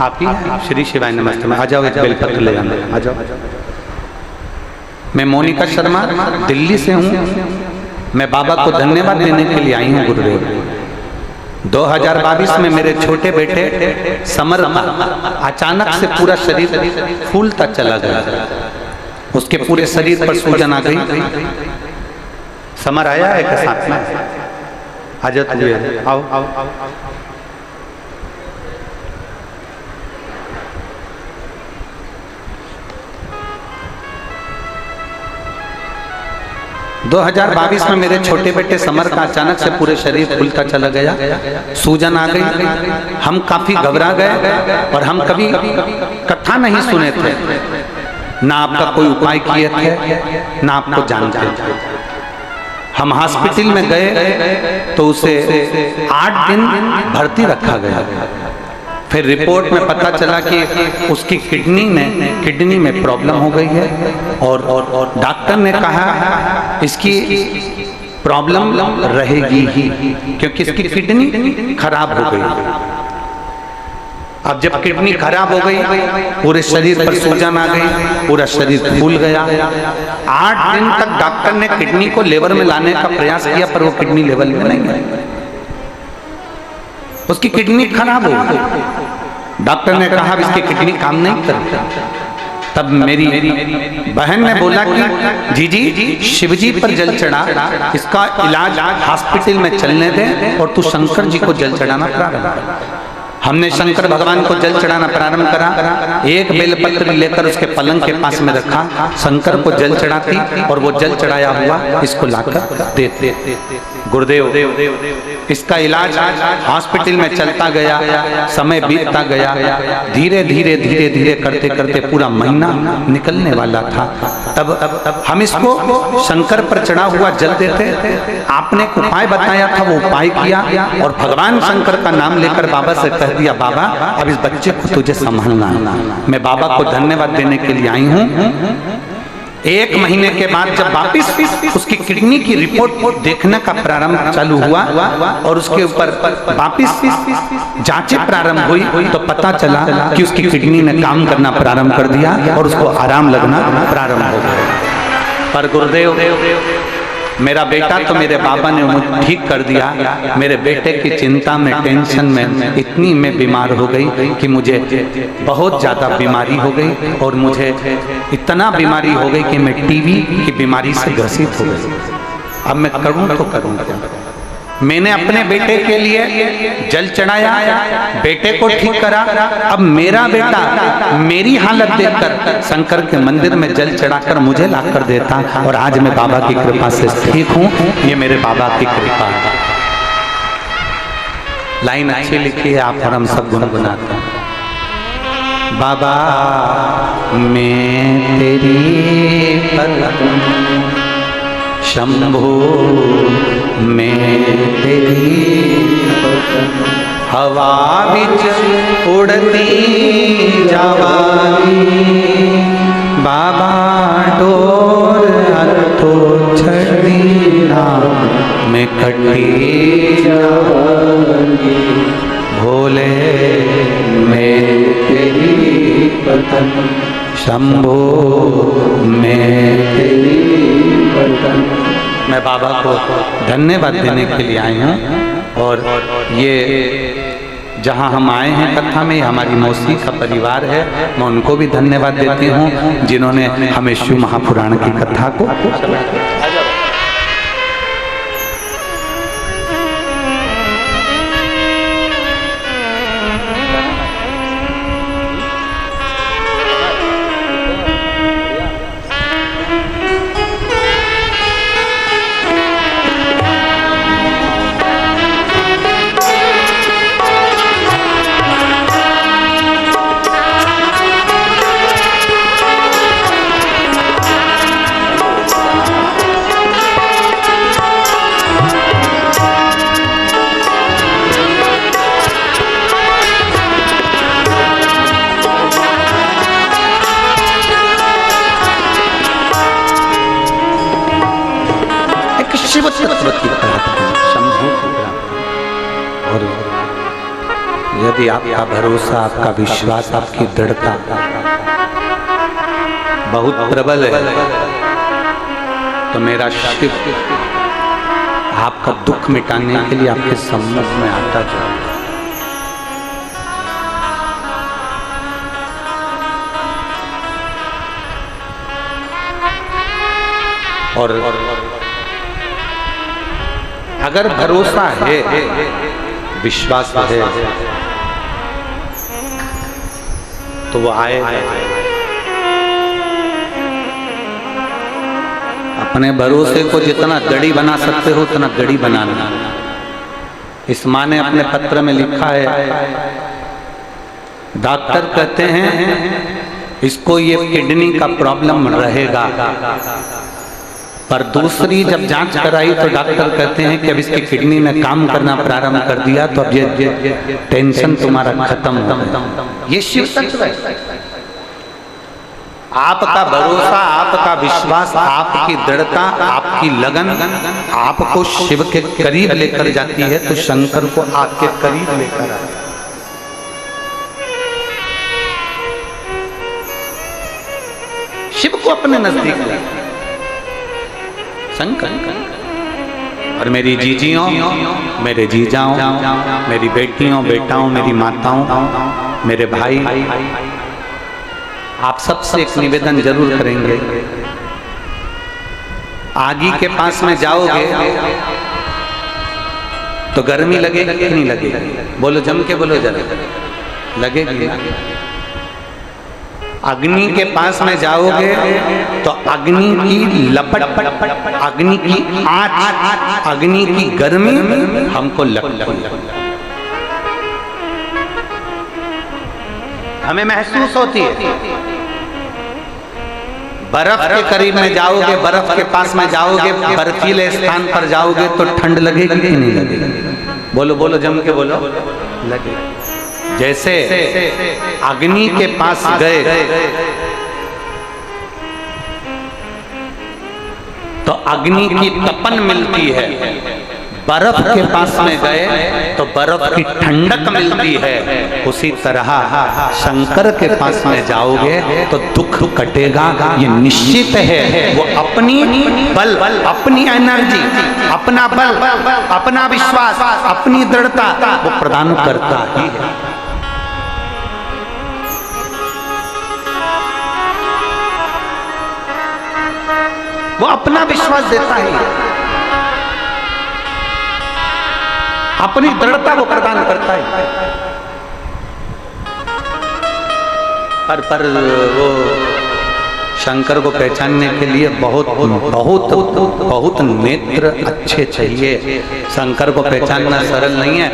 आप ही हैं? श्री शिवाय नमस्ते में आ जाओ, एक बेलपत्र ले जाना, आ जाओ। मैं मोनिका शर्मा दिल्ली से हूँ। मैं बाबा को धन्यवाद देने के लिए आई हूँ गुरुदेव। 2022 में मेरे छोटे बेटे समर का अचानक से पूरा शरीर फूलता चला गया, उसके पूरे शरीर पर सूजन आ गई। समर आया है क्या साथ में? आ जाओ, आओ आओ आओ। 2022 में मेरे छोटे बेटे समर का अचानक से पूरे शरीर फूलता चला गया, सूजन आ गई। हम काफी घबरा गए और हम कभी कथा नहीं सुने थे, ना आपका कोई उपाय किए थे, ना आपको जानते थे। हम हॉस्पिटल में गए तो उसे 8 दिन भर्ती रखा गया। फिर रिपोर्ट में पता चला कि उसकी किडनी में प्रॉब्लम हो गई है और डॉक्टर ने कहा इसकी प्रॉब्लम रहेगी ही, क्योंकि इसकी किडनी खराब हो गई। अब जब किडनी खराब हो गई, पूरे शरीर पर सूजन आ गई, पूरा शरीर फूल गया। 8 दिन तक डॉक्टर ने किडनी को लेवल में लाने का प्रयास किया, पर वो किडनी लेवल में नहीं आई, उसकी किडनी खराब हो गई। डॉक्टर ने कहा इसकी किडनी काम नहीं करती। तब मेरी बहन ने बोला कि जी शिवजी पर जल चढ़ा, इसका इलाज हॉस्पिटल में चलने दें और तू शंकर जी को जल चढ़ाना प्रारंभ कर। हमने शंकर भगवान को जल चढ़ाना प्रारंभ करा। एक बेलपत्र लेकर उसके पलंग के पास में रखा, शंकर को जल चढ़ाती और वो जल चढ़ाया हुआ इसको लाकर देते। गुरुदेव इसका इलाज हॉस्पिटल में चलता गया, समय बीतता गया, धीरे धीरे धीरे धीरे करते करते पूरा महीना निकलने वाला था। तब हम इसको शंकर पर चढ़ा हुआ जल देते। आपने एक उपाय बताया था, वो उपाय किया और भगवान शंकर का नाम लेकर बाबा से कह दिया, बाबा अब इस बच्चे को तुझे संभालना है। मैं बाबा को धन्यवाद देने के लिए आई हूँ। 1 महीने के बाद जब वापिस उसकी किडनी की रिपोर्ट देखने का प्रारंभ चालू हुआ और उसके ऊपर वापिस जांचें प्रारंभ हुई तो पता चला कि उसकी किडनी ने काम करना प्रारंभ कर दिया और उसको आराम लगना प्रारंभ हो गया। पर गुरुदेव मेरा बेटा तो मेरे बाबा ने मुझे ठीक कर दिया। मेरे बेटे की चिंता में, टेंशन में इतनी मैं बीमार हो गई कि मुझे बहुत ज़्यादा बीमारी हो गई और मुझे इतना बीमारी हो गई कि मैं टीबी की बीमारी से ग्रसित हो गई। अब मैं करूँ तो करूँ क्या? मैंने अपने बेटे के लिए जल चढ़ाया, बेटे को ठीक करा। अब मेरा बेटा मेरी हालत देखकर शंकर के मंदिर में जल चढ़ाकर मुझे ला कर देता और आज मैं बाबा की कृपा से ठीक हूँ। ये मेरे बाबा की कृपा है। लाइन अच्छी लिखी है आप और हम सब गुनगुनाते हैं। बाबा मैं तेरी पत्नी शंभो मैं तेरी हवा बिच उड़ती जावानी, बाबा डोर हथो छड़ी ना मैं कटी जावानी, भोले मैं तेरी पत्नी शंभो मैं तेरी पत्नी। मैं बाबा को धन्यवाद देने के लिए आई हूँ और ये जहाँ हम आए हैं कथा में, हमारी मौसी का परिवार है। मैं उनको भी धन्यवाद देती हूँ जिन्होंने हमें शिव महापुराण की कथा को यदि आपका भरोसा, आपका विश्वास, आपकी दृढ़ता बहुत प्रबल है तो मेरा शिव आपका दुख मिटाने के लिए आपके सम्मुख में आता जाएगा। और अगर भरोसा है, विश्वास है तो वो आएगा। अपने भरोसे को जितना गड़ी बना सकते हो उतना गड़ी बनाना। इस माँ ने अपने पत्र में लिखा है, डॉक्टर कहते हैं इसको ये किडनी का प्रॉब्लम रहेगा, पर दूसरी जब जांच कराई तो डॉक्टर कहते हैं कि अब इसकी किडनी ने काम करना प्रारंभ कर दिया, तो अब ये टेंशन तुम्हारा खत्म हो। ये शिव तत्व है। आपका भरोसा, आपका विश्वास, आपकी दृढ़ता, आपकी लगन आपको शिव के करीब लेकर जाती है, तो शंकर को आपके करीब लेकर आता है। शिव को अपने नजदीक ले शंकर। और मेरी जीजियों, मेरे जीजाओं, मेरी बेटियों, बेटाओं, मेरी माताओं, मेरे भाई, आप सबसे एक निवेदन जरूर करेंगे। आगी के पास में जाओगे तो गर्मी लगेगी कि नहीं लगेगी? बोलो, जम के बोलो जरा, लगेगी। अग्नि के पास में जाओगे तो अग्नि की लपट, अग्नि की आँच, अग्नि की गर्मी हमको लगती, हमें महसूस होती है। बर्फ के करीब में जाओगे, बर्फ के पास में जाओगे, बर्फीले स्थान पर जाओगे तो ठंड लगेगी कि नहीं लगेगी? बोलो बोलो, जम के बोलो, लगेगी। जैसे अग्नि के पास गए तो अग्नि की तपन मिलती है, बर्फ के पास में गए तो बर्फ की ठंडक मिलती है। उसी तरह शंकर के पास में जाओगे तो दुख कटेगा, ये निश्चित है। वो अपनी बल, अपनी एनर्जी, अपना बल, अपना विश्वास, अपनी दृढ़ता वो प्रदान करता ही है। वो अपना विश्वास देता है, अपनी दृढ़ता वो प्रदान करता है। पर वो शंकर को पहचानने के लिए बहुत बहुत बहुत नेत्र अच्छे चाहिए। शंकर को पहचानना सरल नहीं है।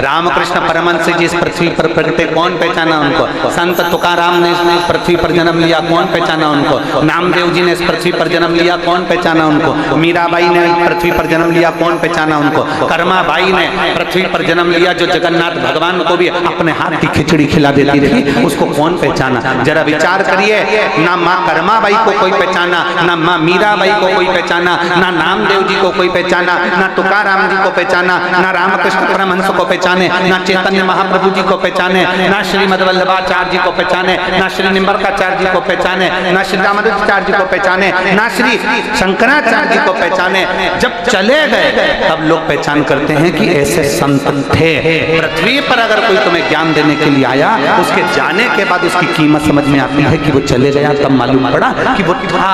रामकृष्ण परमहंस जी इस पृथ्वी पर प्रकटे, कौन पहचाना उनको? संत तुकाराम ने इस पृथ्वी पर जन्म लिया, कौन पहचाना उनको? नामदेव जी ने इस पृथ्वी पर जन्म लिया, कौन पहचाना उनको? मीराबाई ने पृथ्वी पर जन्म लिया, कौन पहचाना उनको? कर्माबाई ने पृथ्वी पर जन्म लिया, जो जगन्नाथ भगवान को भी अपने हाथ की खिचड़ी खिला देती थी, उसको कौन पहचाना? जरा विचार करिए। ना माँ कर्मा बाई को कोई पहचाना, ना माँ मीराबाई को कोई पहचाना, ना नामदेव जी को कोई पहचाना, ना तुकाराम जी को पहचाना, ना रामकृष्ण परमहंस को पहचाने, ना चैतन्य महाप्रभु जी को पहचाने, ना श्रीमद वल्लभाचार्य जी को पहचाने, ना श्री निम्बरकाचार्य जी को पहचाने, ना श्री रामानुजाचार्य जी को पहचाने, ना श्री शंकराचार्य जी को पहचाने। जब चले गए तब लोग पहचान करते हैं कि ऐसे संत थे। पृथ्वी पर अगर कोई तुम्हें ज्ञान देने के लिए आया, उसके जाने के बाद उसकी कीमत समझ में आती है कि वो चले गया, तब मालूम पड़ा कि वो था।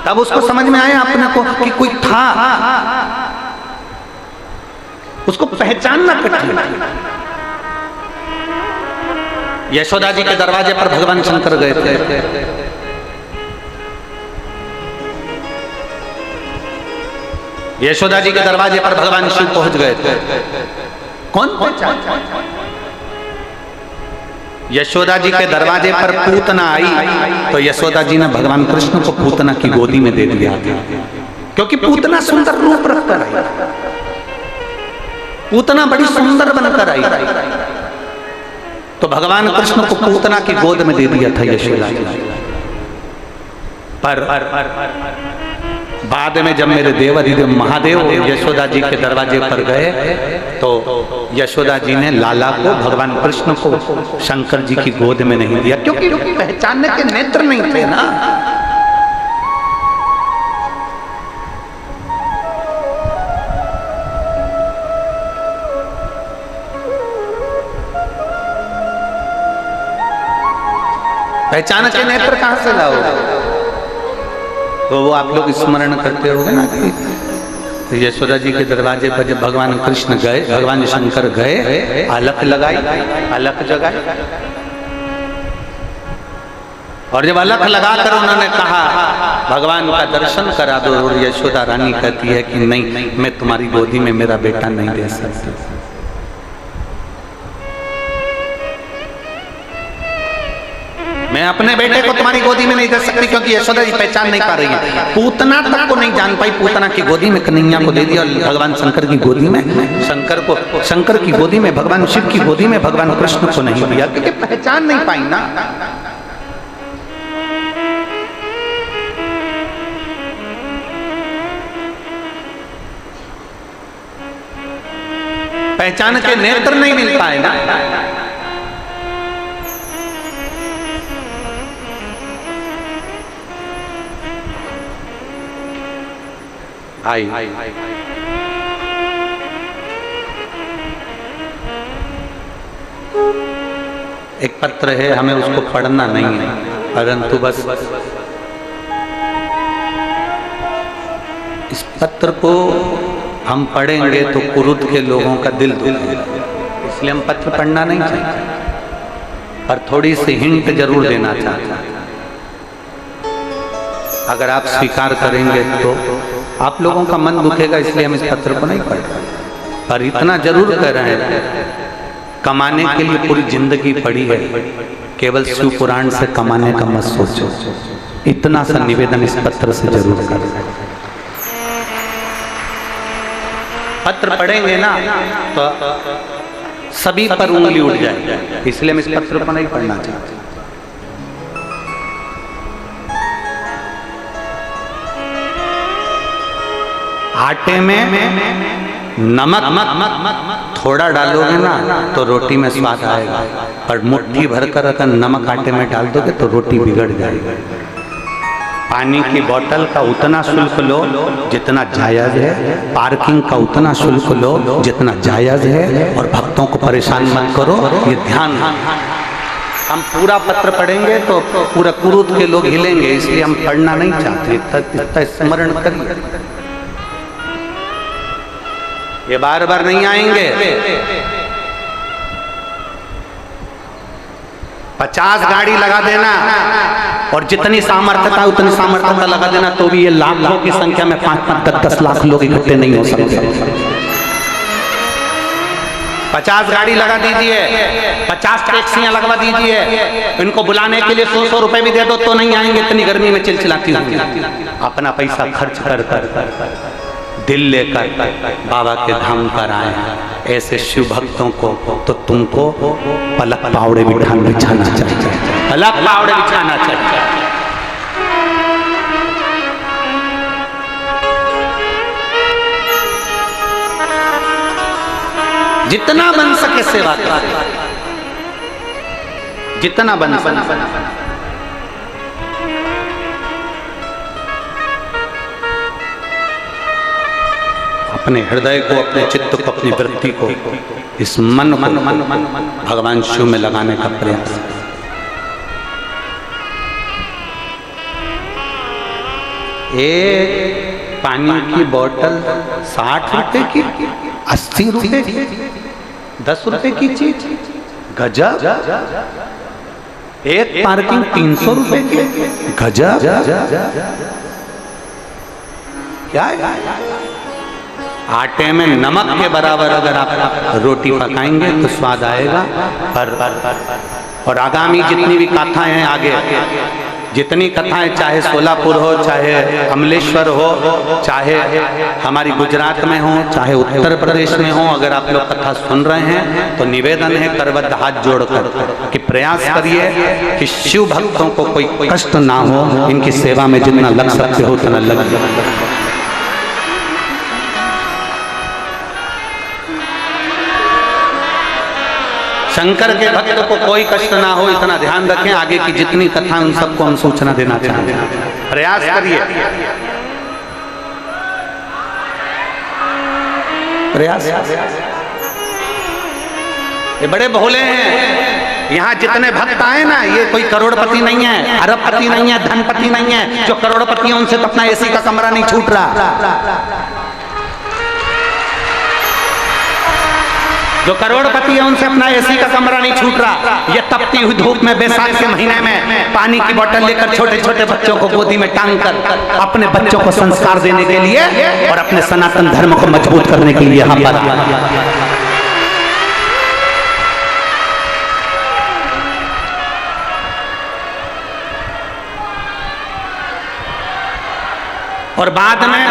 तब उसको समझ में आया अपने को कि कोई था, उसको पहचानना कठिन। यशोदा जी के दरवाजे पर भगवान शंकर गए थे। यशोदा जी के दरवाजे पर भगवान शिव पहुंच गए थे। कौन पहचान? यशोदा जी के दरवाजे पर पूतना आई तो यशोदा जी ने भगवान कृष्ण को पूतना की गोदी में दे दिया, क्योंकि पूतना सुंदर रूप रखकर आई, पूतना बड़ी सुंदर बनकर आई, तो भगवान कृष्ण को पूतना की गोद में दे दिया था यशोदा जी। पर बाद में जब मेरे देव अधिदेव महादेव यशोदा जी के दरवाजे पर गए तो यशोदा जी ने लाला को, भगवान कृष्ण को शंकर जी की गोद में नहीं दिया, क्योंकि पहचानने के नेत्र नहीं थे ना। पहचान के नेत्र कहां से लाओ? तो वो आप लोग स्मरण करते होंगे ना कि यशोदा जी के दरवाजे पर जब भगवान कृष्ण गए, भगवान शंकर गए, अलख लगाई, अलख जगाई, और जब अलख लगाकर उन्होंने कहा भगवान का दर्शन करा दो, और यशोदा रानी कहती है कि नहीं, मैं तुम्हारी गोदी में मेरा बेटा नहीं दे सकती। मैं अपने बेटे को तुम्हारी गोदी में नहीं दे सकती, क्योंकि यशोदा जी पहचान नहीं पा रही है। पूतना तक को नहीं जान पाई, पूतना की गोदी में कन्हैया को दे दिया, और भगवान शंकर की गोदी में शंकर की गोदी में, भगवान शिव की गोदी में भगवान कृष्ण को नहीं दिया, क्योंकि पहचान नहीं पाई ना। पहचान के नेत्र नहीं मिल पाए ना। आई एक पत्र है, हमें उसको पढ़ना नहीं है, परंतु बस इस पत्र को हम पढ़ेंगे तो कुरुद के लोगों का दिल दुखेगा, इसलिए हम पत्र पढ़ना नहीं चाहते, पर थोड़ी सी हिंट जरूर देना चाहते हैं। अगर आप स्वीकार करेंगे तो आप लोगों का मन दुखेगा, इसलिए हम इस पत्र को नहीं पढ़ रहे, पर इतना जरूर कह रहे हैं, कमाने के लिए पूरी जिंदगी पड़ी है, केवल शिव पुराण से कमाने का मत सोचो। इतना सा निवेदन इस पत्र से जरूर करें। पत्र पढ़ेंगे ना तो सभी पर उंगली उठ जाए, इसलिए हम इस पत्र को नहीं पढ़ना चाहते। आटे में नमक थोड़ा डालोगे ना तो रोटी में स्वाद आएगा, पर मुट्ठी भरकर अगर नमक आटे में डाल दोगे तो रोटी बिगड़ जाएगी। पानी की बोतल का उतना शुल्क लो जितना जायज है, पार्किंग का उतना शुल्क लो जितना जायज है, और भक्तों को परेशान मत करो, ये ध्यान। हम पूरा पत्र पढ़ेंगे तो पूरा कुरुद के लोग हिलेंगे, इसलिए हम पढ़ना नहीं चाहते। इतना स्मरण करिए, ये बार बार नहीं आएंगे। 50 गाड़ी लगा देना और जितनी सामर्थ्यता उतनी सामर्थ्यता लगा देना, तो भी ये लाखों की संख्या में 5-10 लाख लोग इकट्ठे नहीं हो सकते। 50 गाड़ी लगा दीजिए, 50 टैक्सियां लगवा दीजिए, इनको बुलाने के लिए 100 रुपए भी दे दो तो नहीं आएंगे, इतनी गर्मी में चिलचिलाती होगी। अपना पैसा खर्च कर दिल लेकर बाबा के धाम पर आए ऐसे शिव भक्तों को तो तुमको पलक पावड़े बिछाना चाहिए, पलक पावड़े बिछाना चाहिए। जितना बन सके सेवा करें, जितना बन सके। अपने हृदय को, अपने चित्त को, अपनी वृत्ति को, इस मन भगवान शिव में लगाने का प्रयास। एक पानी की बोतल 60 रुपए की, 80 रुपए की, 10 रुपए की चीज, गजब। एक पार्किंग 300 रुपए की, गजब। क्या है? आटे में नमक के बराबर अगर आप रोटी पकाएंगे तो स्वाद आएगा। और आगामी जितनी भी कथाएं हैं, आगे जितनी कथाएं, चाहे सोलापुर हो, चाहे अमलेश्वर हो, चाहे हमारी गुजरात में हो, चाहे उत्तर प्रदेश में हो, अगर आप लोग कथा सुन रहे हैं तो निवेदन है करबद्ध हाथ जोड़कर कि प्रयास करिए कि शिव भक्तों को कोई कष्ट ना हो, इनकी सेवा में जितना लग सकते हो उतना लग। शंकर के भक्त को कोई कष्ट ना हो, इतना ध्यान रखें। आगे की जितनी कथा उन सबको हम सूचना देना चाहते हैं, प्रयास करिए, प्रयास। ये बड़े भोले हैं। यहाँ जितने भक्त आए ना, ये कोई करोड़पति नहीं है, अरबपति नहीं है, धनपति नहीं है। जो करोड़पति है उनसे तो अपना एसी का कमरा नहीं छूट रहा। जो करोड़पति है उनसे अपना एसी का कमरा नहीं छूट रहा। ये तपती हुई धूप में बैसाख के महीने में पानी की बोतल लेकर छोटे छोटे बच्चों को गोदी में टांग कर अपने बच्चों को संस्कार देने के लिए और अपने सनातन धर्म को मजबूत करने के लिए यहाँ पर। और बाद में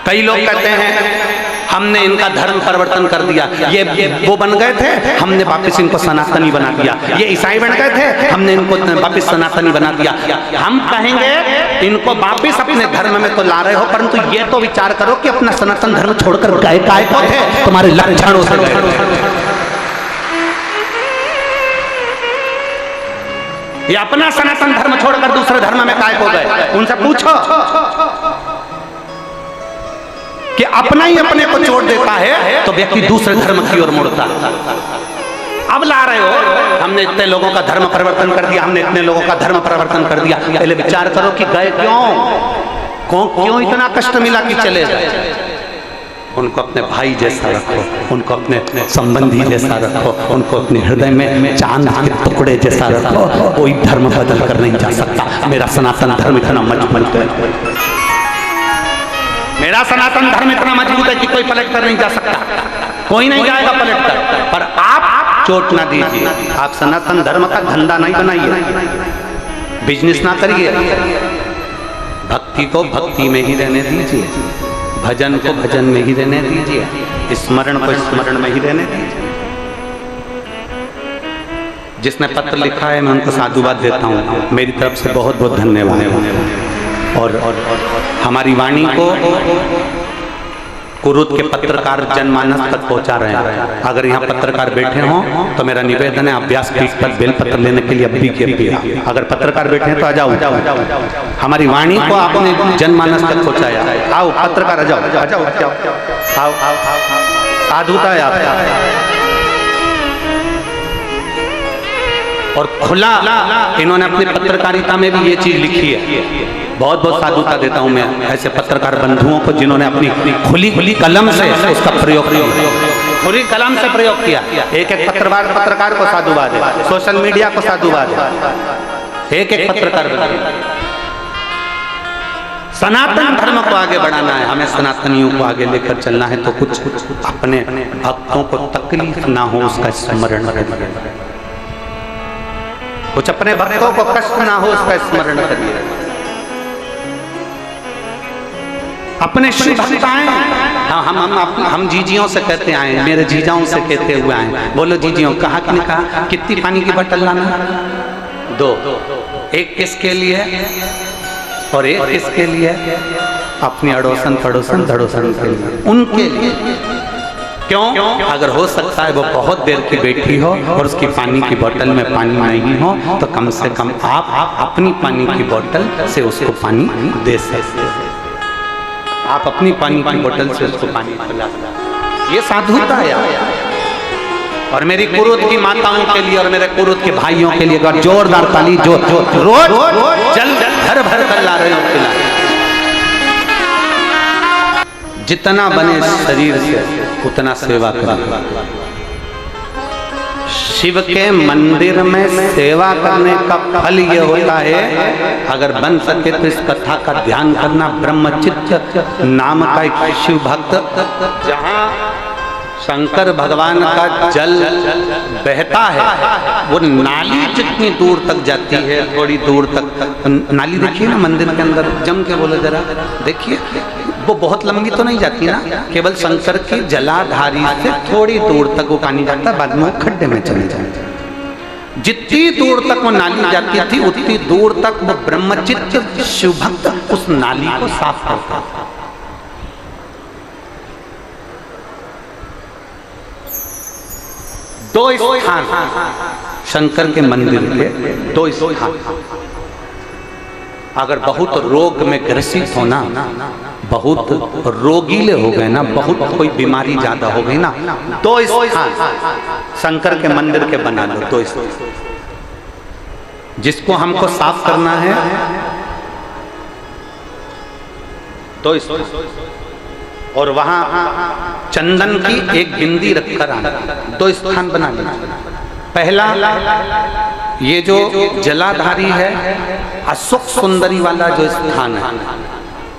कई लोग कहते हैं हमने इनका धर्म परिवर्तन कर दिया, ये वो बन गए थे, हमने वापस इनको सनातनी बना दिया। ये ईसाई बन गए थे, हमने इनको वापस सनातनी बना दिया। हम कहेंगे इनको वापस अपने धर्म में तो ला रहे हो, परंतु ये तो विचार करो कि अपना सनातन धर्म छोड़कर गए काय को थे, तुम्हारे लक्षणों से ये अपना सनातन धर्म छोड़कर दूसरे धर्म में काय को गए। उनसे पूछो कि अपना ही अपने को छोड़ देता है तो व्यक्ति दूसरे धर्म की ओर मुड़ता। अब ला रहे हो हमने इतने लोगों का धर्म परिवर्तन कर दिया, हमने इतने लोगों का धर्म परिवर्तन कर दिया। पहले विचार करो कि गए क्यों इतना कष्ट मिला कि चले गए। उनको अपने भाई जैसा रखो, उनको अपने संबंधी जैसा रखो, उनको अपने हृदय में चांद के टुकड़े जैसा रखो। कोई धर्म बदल कर नहीं जा सकता। मेरा सनातन धर्म इतना मजबूत है, मेरा सनातन धर्म इतना मजबूत है कि कोई पलट कर नहीं जा सकता। कोई नहीं जाएगा पलट कर। पर आप चोट ना दीजिए, आप सनातन धर्म का धंधा नहीं बनाइए, बिजनेस ना करिए। भक्ति को भक्ति में ही रहने दीजिए, भजन को भजन में ही रहने दीजिए, स्मरण को स्मरण में ही रहने दीजिए। जिसने पत्र लिखा है मैं उनको साधुवाद देता हूँ, मेरी तरफ से बहुत बहुत धन्यवाद। और हमारी वाणी को कुरुद के पत्रकार जनमानस तक पहुंचा रहे हैं। अगर यहाँ पत्रकार बैठे हों तो मेरा निवेदन है, आप व्यासपीठ पर बेलपत्र लेने के लिए अभी के अभी, अगर पत्रकार बैठे हैं तो आ जाओ। हमारी वाणी को आपने जनमानस तक पहुंचाया, आओ पत्रकार आ जाओ, आओ साधुता है आप। और खुला इन्होंने अपनी पत्रकारिता में भी ये चीज लिखी है। बहुत बहुत साधुता देता हूं मैं ऐसे पत्रकार बंधुओं को जिन्होंने अपनी खुली कलम से उसका प्रयोग खुली कलम से प्रयोग किया। एक एक पत्रकार को साधुवाद है, सोशल मीडिया को साधुवाद है, एक एक पत्रकार। सनातन धर्म को आगे बढ़ाना है, हमें सनातनियों को आगे लेकर चलना है, तो कुछ अपने भक्तों को तकलीफ ना हो उसका स्मरण करिए, कुछ अपने भक्तों को कष्ट ना हो उसका स्मरण करिए। अपने श्री भक्त आए, हम जीजियों से कहते आए, मेरे जीजाओं से कहते हुए आए। बोलो जीजियों, कहा कि नहीं कहा? कितनी पानी की बोतल लाना? 2, एक किसके लिए और एक किसके लिए? अपनी अड़ोसन पड़ोसन धड़ोसन के लिए, उनके लिए। क्यों? अगर हो सकता है वो बहुत देर की बैठी हो और उसकी पानी की बोतल में पानी नहीं हो, तो कम से कम आप अपनी पानी की बोतल से उसको पानी दे सकते हैं। आप अपनी पानी की बोतल से उसको पानी पिला सकते, ये साधुता है। और मेरी कुरुद की माताओं के लिए और मेरे कुरुद के भाइयों के लिए अगर जोरदार ताली जो रोज जल भर भर कर ला रहे हो पिला। जितना बने शरीर से उतना सेवा करें। शिव के मंदिर में सेवा करने का फल ये होता है, अगर बन सके तो इस कथा का ध्यान करना। ब्रह्मचित्त नाम का एक शिव भक्त, जहाँ शंकर भगवान का जल बहता है, वो नाली जितनी दूर तक जाती है, थोड़ी दूर तक नाली देखिए ना मंदिर के अंदर, जम के बोलो जरा देखिए, वो बहुत लंबी तो नहीं जाती ना, केवल शंकर की जलाधारी से थोड़ी दूर तक वो पानी जाता, बाद में वो खड्डे में चले जाते। जितनी दूर तक वो नाली जाती थी उतनी दूर तक वो ब्रह्मचित्त शिव भक्त उस नाली को साफ करता था। दो स्थान शंकर के मंदिर के, दो स्थान। अगर बहुत रोग में ग्रसित हो ना, बहुत रोगीले हो गए ना, बहुत कोई बीमारी ज्यादा हो गई ना, दो स्थान शंकर के मंदिर के बना लो, दो स्थान। जिसको हमको साफ करना है तो और वहां चंदन की एक बिंदी रखकर आना, दो स्थान बना लेना। पहला ये जो जलाधारी है, अशोक सुंदरी वाला जो स्थान है,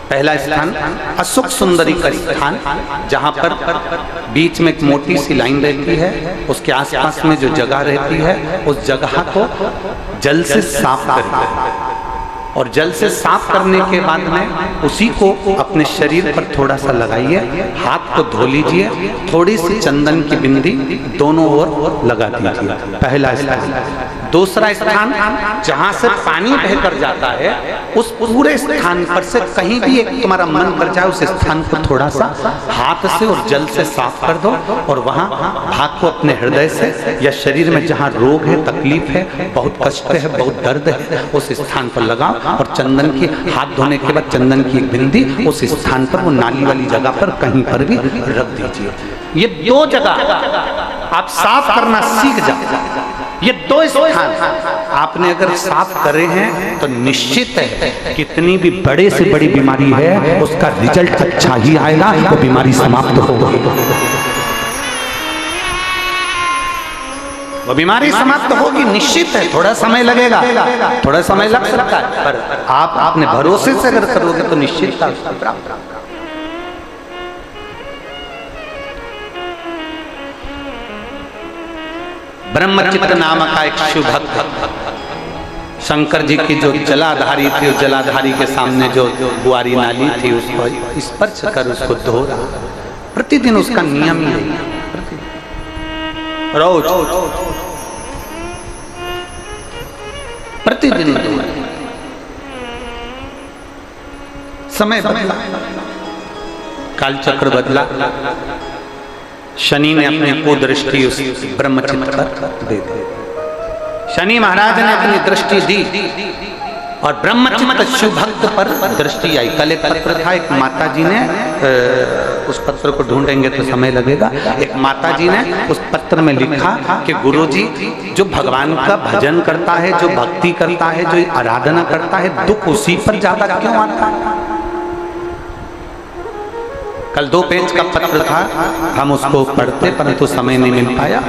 पहला स्थान अशोक सुंदरी का स्थान, जहां पर बीच में एक मोटी सी लाइन रहती है, उसके आसपास में जो जगह रहती है उस जगह को जल से साफ करिए, और जल से साफ करने के बाद में उसी को अपने शरीर पर थोड़ा सा लगाइए, हाथ को धो लीजिए, थोड़ी सी चंदन की बिंदी दोनों ओर लगा दीजिए, पहला स्थान। दूसरा स्थान जहां से पानी बहकर जाता है, उस पूरे स्थान पर से कहीं भी एक तुम्हारा मन कर जाए, उस स्थान को थोड़ा सा हाथ से और जल से साफ कर दो, और वहां भाग को अपने हृदय से या शरीर में जहां रोग है, तकलीफ है, बहुत कष्ट है, बहुत दर्द है, उस स्थान पर लगाओ, और चंदन की हाथ धोने के बाद चंदन की एक बिंदी उस स्थान पर, वो नाली वाली जगह पर कहीं पर भी रख दीजिए। ये दो जगह आप साफ करना सीख जाओ। ये दो स्थान आपने अगर साफ करे हैं तो निश्चित है कितनी भी बड़े से बड़ी बीमारी है उसका रिजल्ट अच्छा ही आएगा, वो बीमारी समाप्त होगी, वो बीमारी समाप्त होगी, निश्चित है। थोड़ा समय लगेगा, थोड़ा समय लग सकता है, पर आप अपने भरोसे से अगर करोगे तो निश्चित प्राप्त। ब्रह्मचित्त नामक का एक शिव भक्त शंकर जी की जो जलाधारी थी, उस जलाधारी के सामने जो बुआरी नाली थी उसको स्पर्श कर उसको धो रहा, प्रतिदिन उसका नियम ही है, रोज प्रतिदिन समय बदला, काल चक्र बदला, शनि ने अपनी कुदृष्टि उस ब्रह्मचित्त पर दे दी, शनि महाराज ने अपनी दृष्टि दी और ब्रह्मचित्त शिव भक्त पर दृष्टि आई। कल एक पत्र था, एक माता जी ने, उस पत्र को ढूंढेंगे तो समय लगेगा, एक माता जी ने उस पत्र में लिखा कि गुरुजी जो भगवान का भजन करता है, जो भक्ति करता है, जो आराधना करता है, दुख उसी पर ज्यादा क्यों आता है। कल 2 पेज का पत्र था, हम उसको पढ़ते परंतु समय नहीं मिल पाया।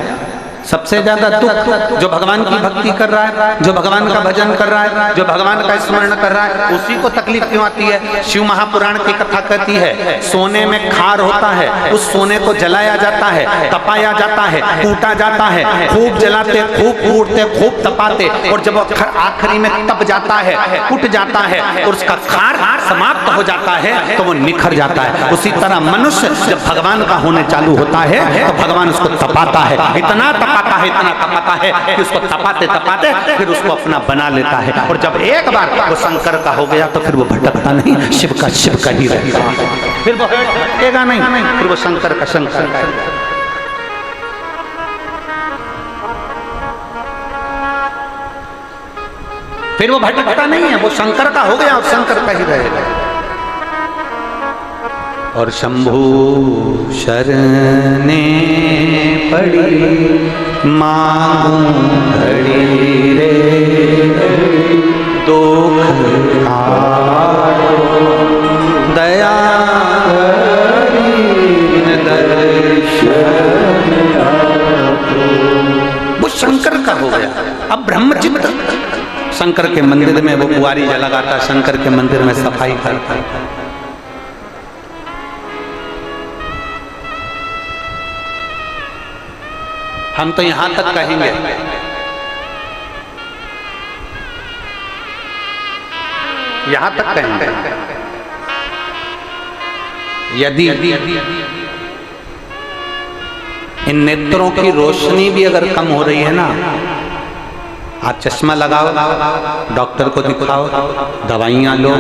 सबसे ज्यादा दुख जो भगवान की भक्ति कर रहा है, जो भगवान का भजन कर रहा है, जो भगवान का स्मरण कर रहा है, उसी को तकलीफ क्यों आती है। शिव महापुराण की कथा कहती है सोने में खार होता है, उस सोने को जलाया जाता है, तपाया जाता है, कूटा जाता है, खूब जलाते, खूब कूटते, खूब तपाते, और जब आखिरी में तप जाता है, कुट जाता है और उसका खार समाप्त हो जाता है तो वो निखर जाता है। उसी तरह मनुष्य जब भगवान का होने चालू होता है तो भगवान उसको तपाता है, इतना तपाता है, इतना तपाता है कि उसको तपाते तपाते फिर उसको अपना बना लेता है। और जब एक बार वो शंकर का हो गया तो फिर वो भटकता नहीं, शिव का ही रहेगा, फिर वो भटकेगा नहीं, फिर वो शंकर का फिर वो भटकता नहीं है, वो शंकर का हो गया और शंकर का ही रहेगा। और शंभु शरणे पड़ी मांगू घड़ी रे, दुख दया वो शंकर का हो गया। अब ब्रह्मचित्त शंकर के मंदिर में वो बुआरी लगाता, शंकर के मंदिर में सफाई करता। हम तो यहां तक कहेंगे यदि इन नेत्रों की रोशनी भी अगर कम हो रही है ना, आप चश्मा लगाओ, डॉक्टर को दिखाओ, दवाइयां लो,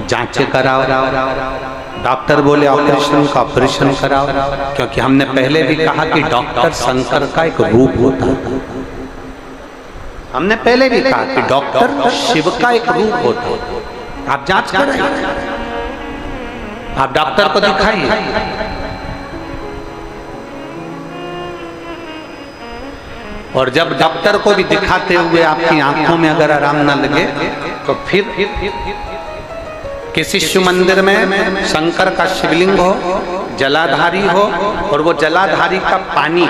जांचें कराओ, डॉक्टर बोले ऑपरेशन का ऑपरेशन कराओ, क्योंकि हमने पहले भी कहा कि डॉक्टर शंकर का एक रूप होता है। हमने पहले भी कहा कि डॉक्टर शिव का एक रूप होता है। आप जांच करें, आप डॉक्टर को दिखाइए। और जब डॉक्टर को भी दिखाते हुए आपकी आंखों में अगर आराम न लगे तो फिर किसी शिव मंदिर में शंकर का शिवलिंग हो, जलाधारी हो, और वो जलाधारी का पानी,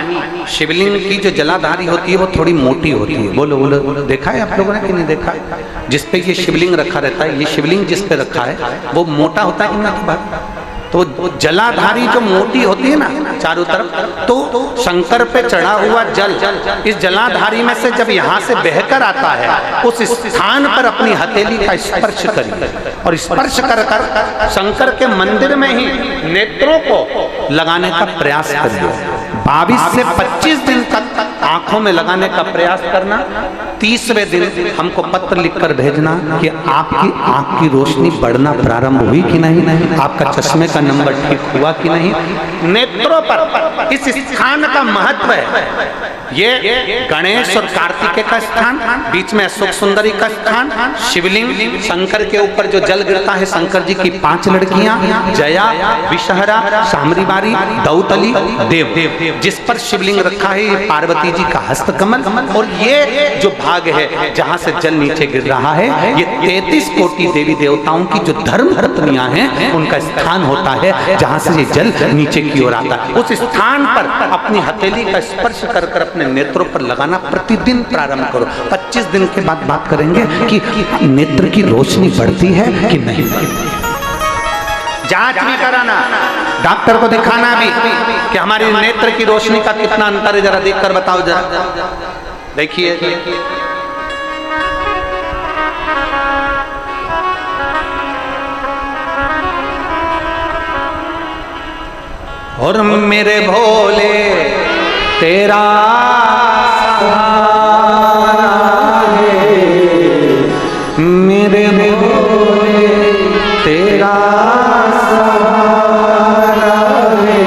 शिवलिंग की जो जलाधारी होती है वो थोड़ी मोटी होती है। बोलो बोलो, देखा है आप लोगों ने कि नहीं देखा? जिस पे ये शिवलिंग रखा रहता है, ये शिवलिंग जिस पे रखा है वो मोटा होता है कि ना? तो जलाधारी जो मोटी होती है ना चारों तरफ, तो शंकर पे चढ़ा हुआ जल इस जलाधारी में से जब यहाँ से बहकर आता है, उस स्थान पर अपनी हथेली का स्पर्श करिए और स्पर्श कर कर शंकर के मंदिर में ही नेत्रों को लगाने का प्रयास करिए। 22 से 25 दिन तक आंखों में लगाने का प्रयास करना। 30वें दिन हमको पत्र लिखकर भेजना कि आपकी आंख की रोशनी बढ़ना प्रारंभ हुई कि नहीं, आपका चश्मे का नंबर ठीक हुआ कि नहीं। नेत्रों पर इस स्थान का महत्व है। ये गणेश और कार्तिकेय का स्थान, बीच में अशोक सुंदरी का स्थान, शिवलिंग, शंकर के ऊपर जो जल गिरता है, शंकर जी की 5 लड़कियां, जया, विषहरा, सामरीबारी, दौतली, देव, जिस पर शिवलिंग रखा है, ये पार्वती जी का हस्त कमल। और ये जो भाग है जहां से जल नीचे गिर रहा है, ये 33 कोटि देवी देवताओं की जो धर्म पत्नियां हैं उनका स्थान होता है, जहां से ये जल नीचे की ओर आता है। उस स्थान पर अपनी हथेली का स्पर्श कर कर अपने नेत्रों पर लगाना प्रतिदिन प्रारंभ करो। 25 दिन के बाद बात करेंगे कि नेत्र की रोशनी बढ़ती है कि नहीं। जांच भी कराना, डॉक्टर को दिखाना भी कि हमारी नेत्र की रोशनी का कितना अंतर है, जरा देखकर बताओ। जरा देखिए, और मेरे भोले तेरा सहारा है, मेरे भोले तेरा सहारा है,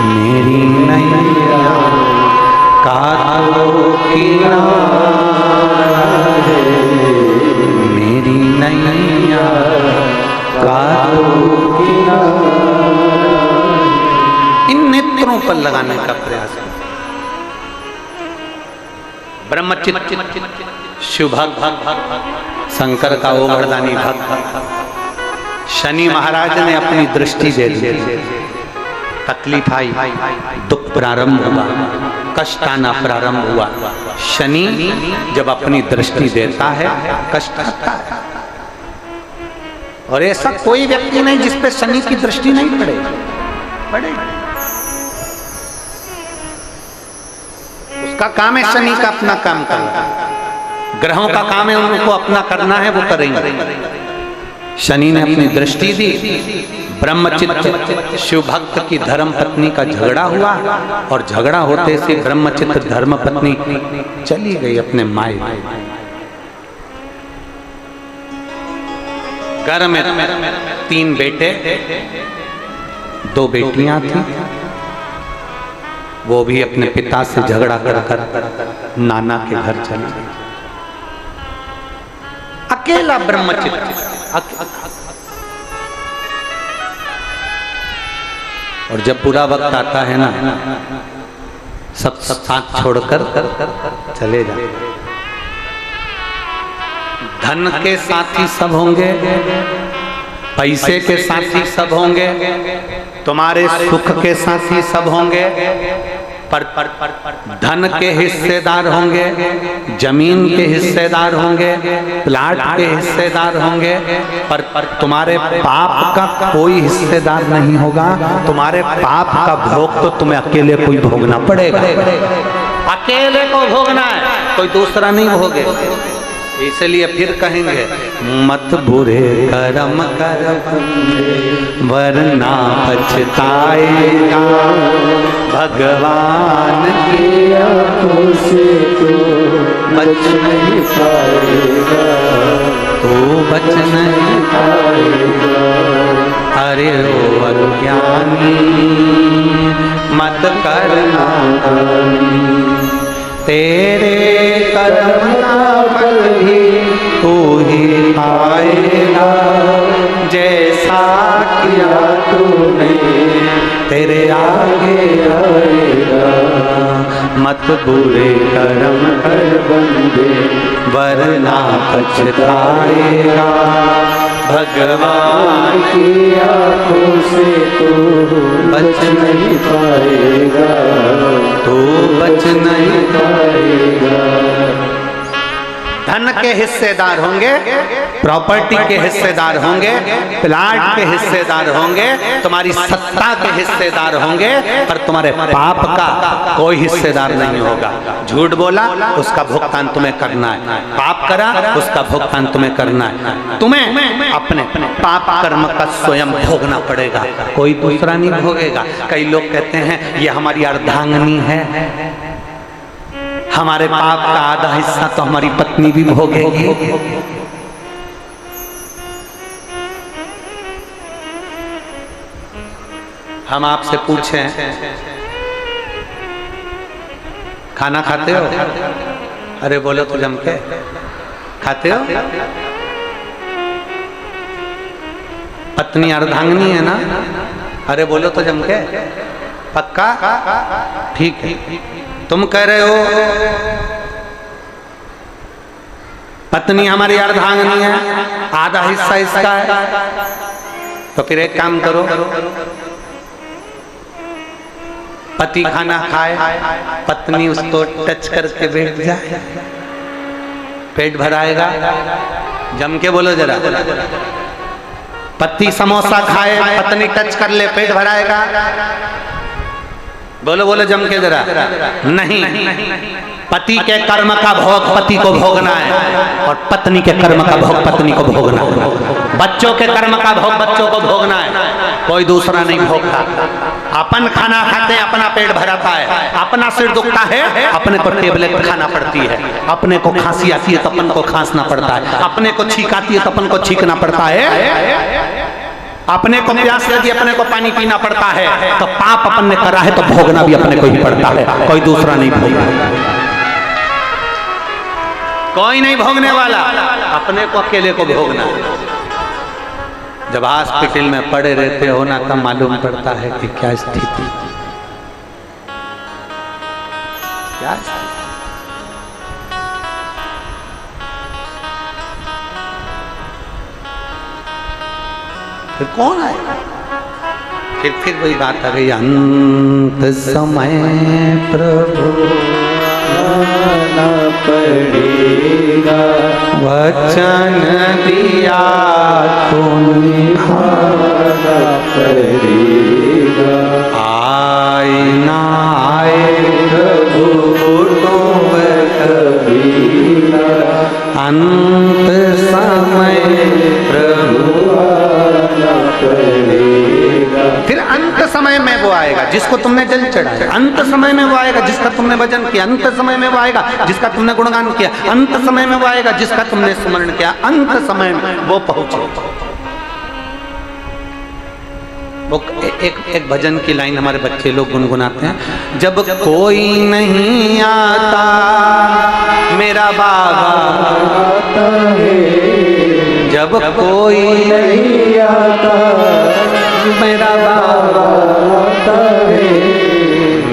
मेरी नैया का तो किनारा है, मेरी नैया का तो किनारा। इन नेत्रों पर लगाने का प्रयास करें। ब्रह्मचित्त शिव भक्त, शंकर का वो वरदानी भक्त, शनि महाराज ने अपनी दृष्टि दे दी, तकलीफ आई, दुख प्रारंभ हुआ, कष्ट आना प्रारंभ हुआ। शनि जब अपनी दृष्टि देता है कष्ट आता है, और ऐसा कोई व्यक्ति नहीं जिसपे शनि की दृष्टि नहीं पड़ेगी। उसका काम है शनि का अपना काम करना, ग्रहों का काम है उनको अपना करना है, वो करेंगे। शनि ने अपनी दृष्टि दी, ब्रह्मचित्त शिव भक्त की धर्म पत्नी का झगड़ा हुआ, और झगड़ा होते से ब्रह्मचित्त धर्म पत्नी चली गई अपने माई। घर में 3 बेटे, 2 बेटियां थी। वो भी अपने पिता से झगड़ा कर कर नाना के घर चली गई। अकेला ब्रह्मचित्त। और जब बुरा वक्त आता है ना, सब साथ छोड़कर चले जाते। धन के साथी सब होंगे, पैसे के साथी सब होंगे, तुम्हारे सुख के साथी सब होंगे, पर धन के हिस्सेदार होंगे, जमीन के हिस्सेदार होंगे, प्लाट के हिस्सेदार होंगे, पर तुम्हारे पाप का कोई हिस्सेदार नहीं होगा। तुम्हारे पाप का भोग तो तुम्हें अकेले कोई भोगना पड़ेगा, अकेले को भोगना है, कोई दूसरा नहीं भोगे। इसलिए फिर कहेंगे, मत बुरे कर्म कर वरना पछताएगा, भगवान की आंखों से तो बच नहीं पाएगा, तो बच नहीं पाएगा। ज्ञानी मत करना तेरे कर्म का फल भी तू ही पाएगा जैसा किया तूने तेरे आगे आएगा मत बुरे कर्म कर बंदे वरना पछताएगा भगवान की आंखों से तू बच नहीं पाएगा तू बच नहीं पाएगा। धन के हिस्सेदार होंगे, प्रॉपर्टी के हिस्सेदार होंगे, प्लाट के हिस्सेदार होंगे, तुम्हारी सत्ता के हिस्सेदार होंगे, पर तुम्हारे पाप का कोई हिस्सेदार नहीं होगा। झूठ बोला उसका भुगतान तुम्हें करना है, पाप करा उसका भुगतान तुम्हें करना है। तुम्हें अपने पाप कर्म का स्वयं भोगना पड़ेगा, कोई दूसरा नहीं भोगेगा। कई लोग कहते हैं ये हमारी अर्धांगिनी है, हमारे पाप का आधा हिस्सा तो हमारी पत्नी भी भोगेगी। हम आपसे पूछें खाना खाते हो? अरे बोलो तो जम के खाते हो? पत्नी अर्धांगिनी है ना? अरे बोलो तो जम के पक्का? ठीक है। तुम कह रहे हो पत्नी हमारी अर्धांगिनी है, आधा हिस्सा इसका है, तो फिर एक काम करो, पति खाना खाए, पत्नी उसको टच करके बैठ जाए, पेट भराएगा। जम के बोलो जरा। पति समोसा खाए, पत्नी टच कर ले, पेट भराएगा। बोलो बोलो जम के जरा। नहीं, पति के कर्म का भोग पति को भोगना है और पत्नी के कर्म का भोग पत्नी को भोगना है। बच्चों के कर्म का भोग बच्चों को भोगना है, कोई दूसरा नहीं भोगता। अपन खाना खाते हैं, अपना पेट भराता है, अपना सिर दुखता है, अपने को टेबलेट खाना पड़ती है, अपने को खांसी आती है तो अपन को खांसना पड़ता है, अपने को छींक आती है तो अपन को छींकना पड़ता है, अपने को प्यास लगी अपने को पानी पीना पड़ता है। तो पाप अपन ने करा है तो भोगना भी अपने को ही पड़ता है, कोई दूसरा नहीं भोगना, कोई नहीं भोगने वाला, अपने को अकेले को भोगना। जब हॉस्पिटल में पड़े रहते हो ना तब मालूम पड़ता है कि क्या स्थिति, क्या स्थिति। फिर कौन आएगा? फिर वही बात आ गई, अंत समय प्रभु आना पड़ेगा, वचन दिया तो निभाना पड़ेगा। आए ना आए प्रभु कुटुंब कबीरा, अंत समय प्रभु आना पड़ेगा। फिर अंत समय में वो आएगा जिसको तुमने जल चढ़ाया, अंत समय में वो आएगा जिसका तुमने भजन किया, अंत समय में वो आएगा जिसका तुमने गुणगान किया, अंत समय में वो आएगा जिसका तुमने स्मरण किया, अंत समय में वो पहुंचे। वो एक भजन की लाइन हमारे बच्चे लोग गुनगुनाते हैं, जब कोई नहीं आता मेरा बाबा आता है, जब कोई नहीं आता मेरा बाबा आता है,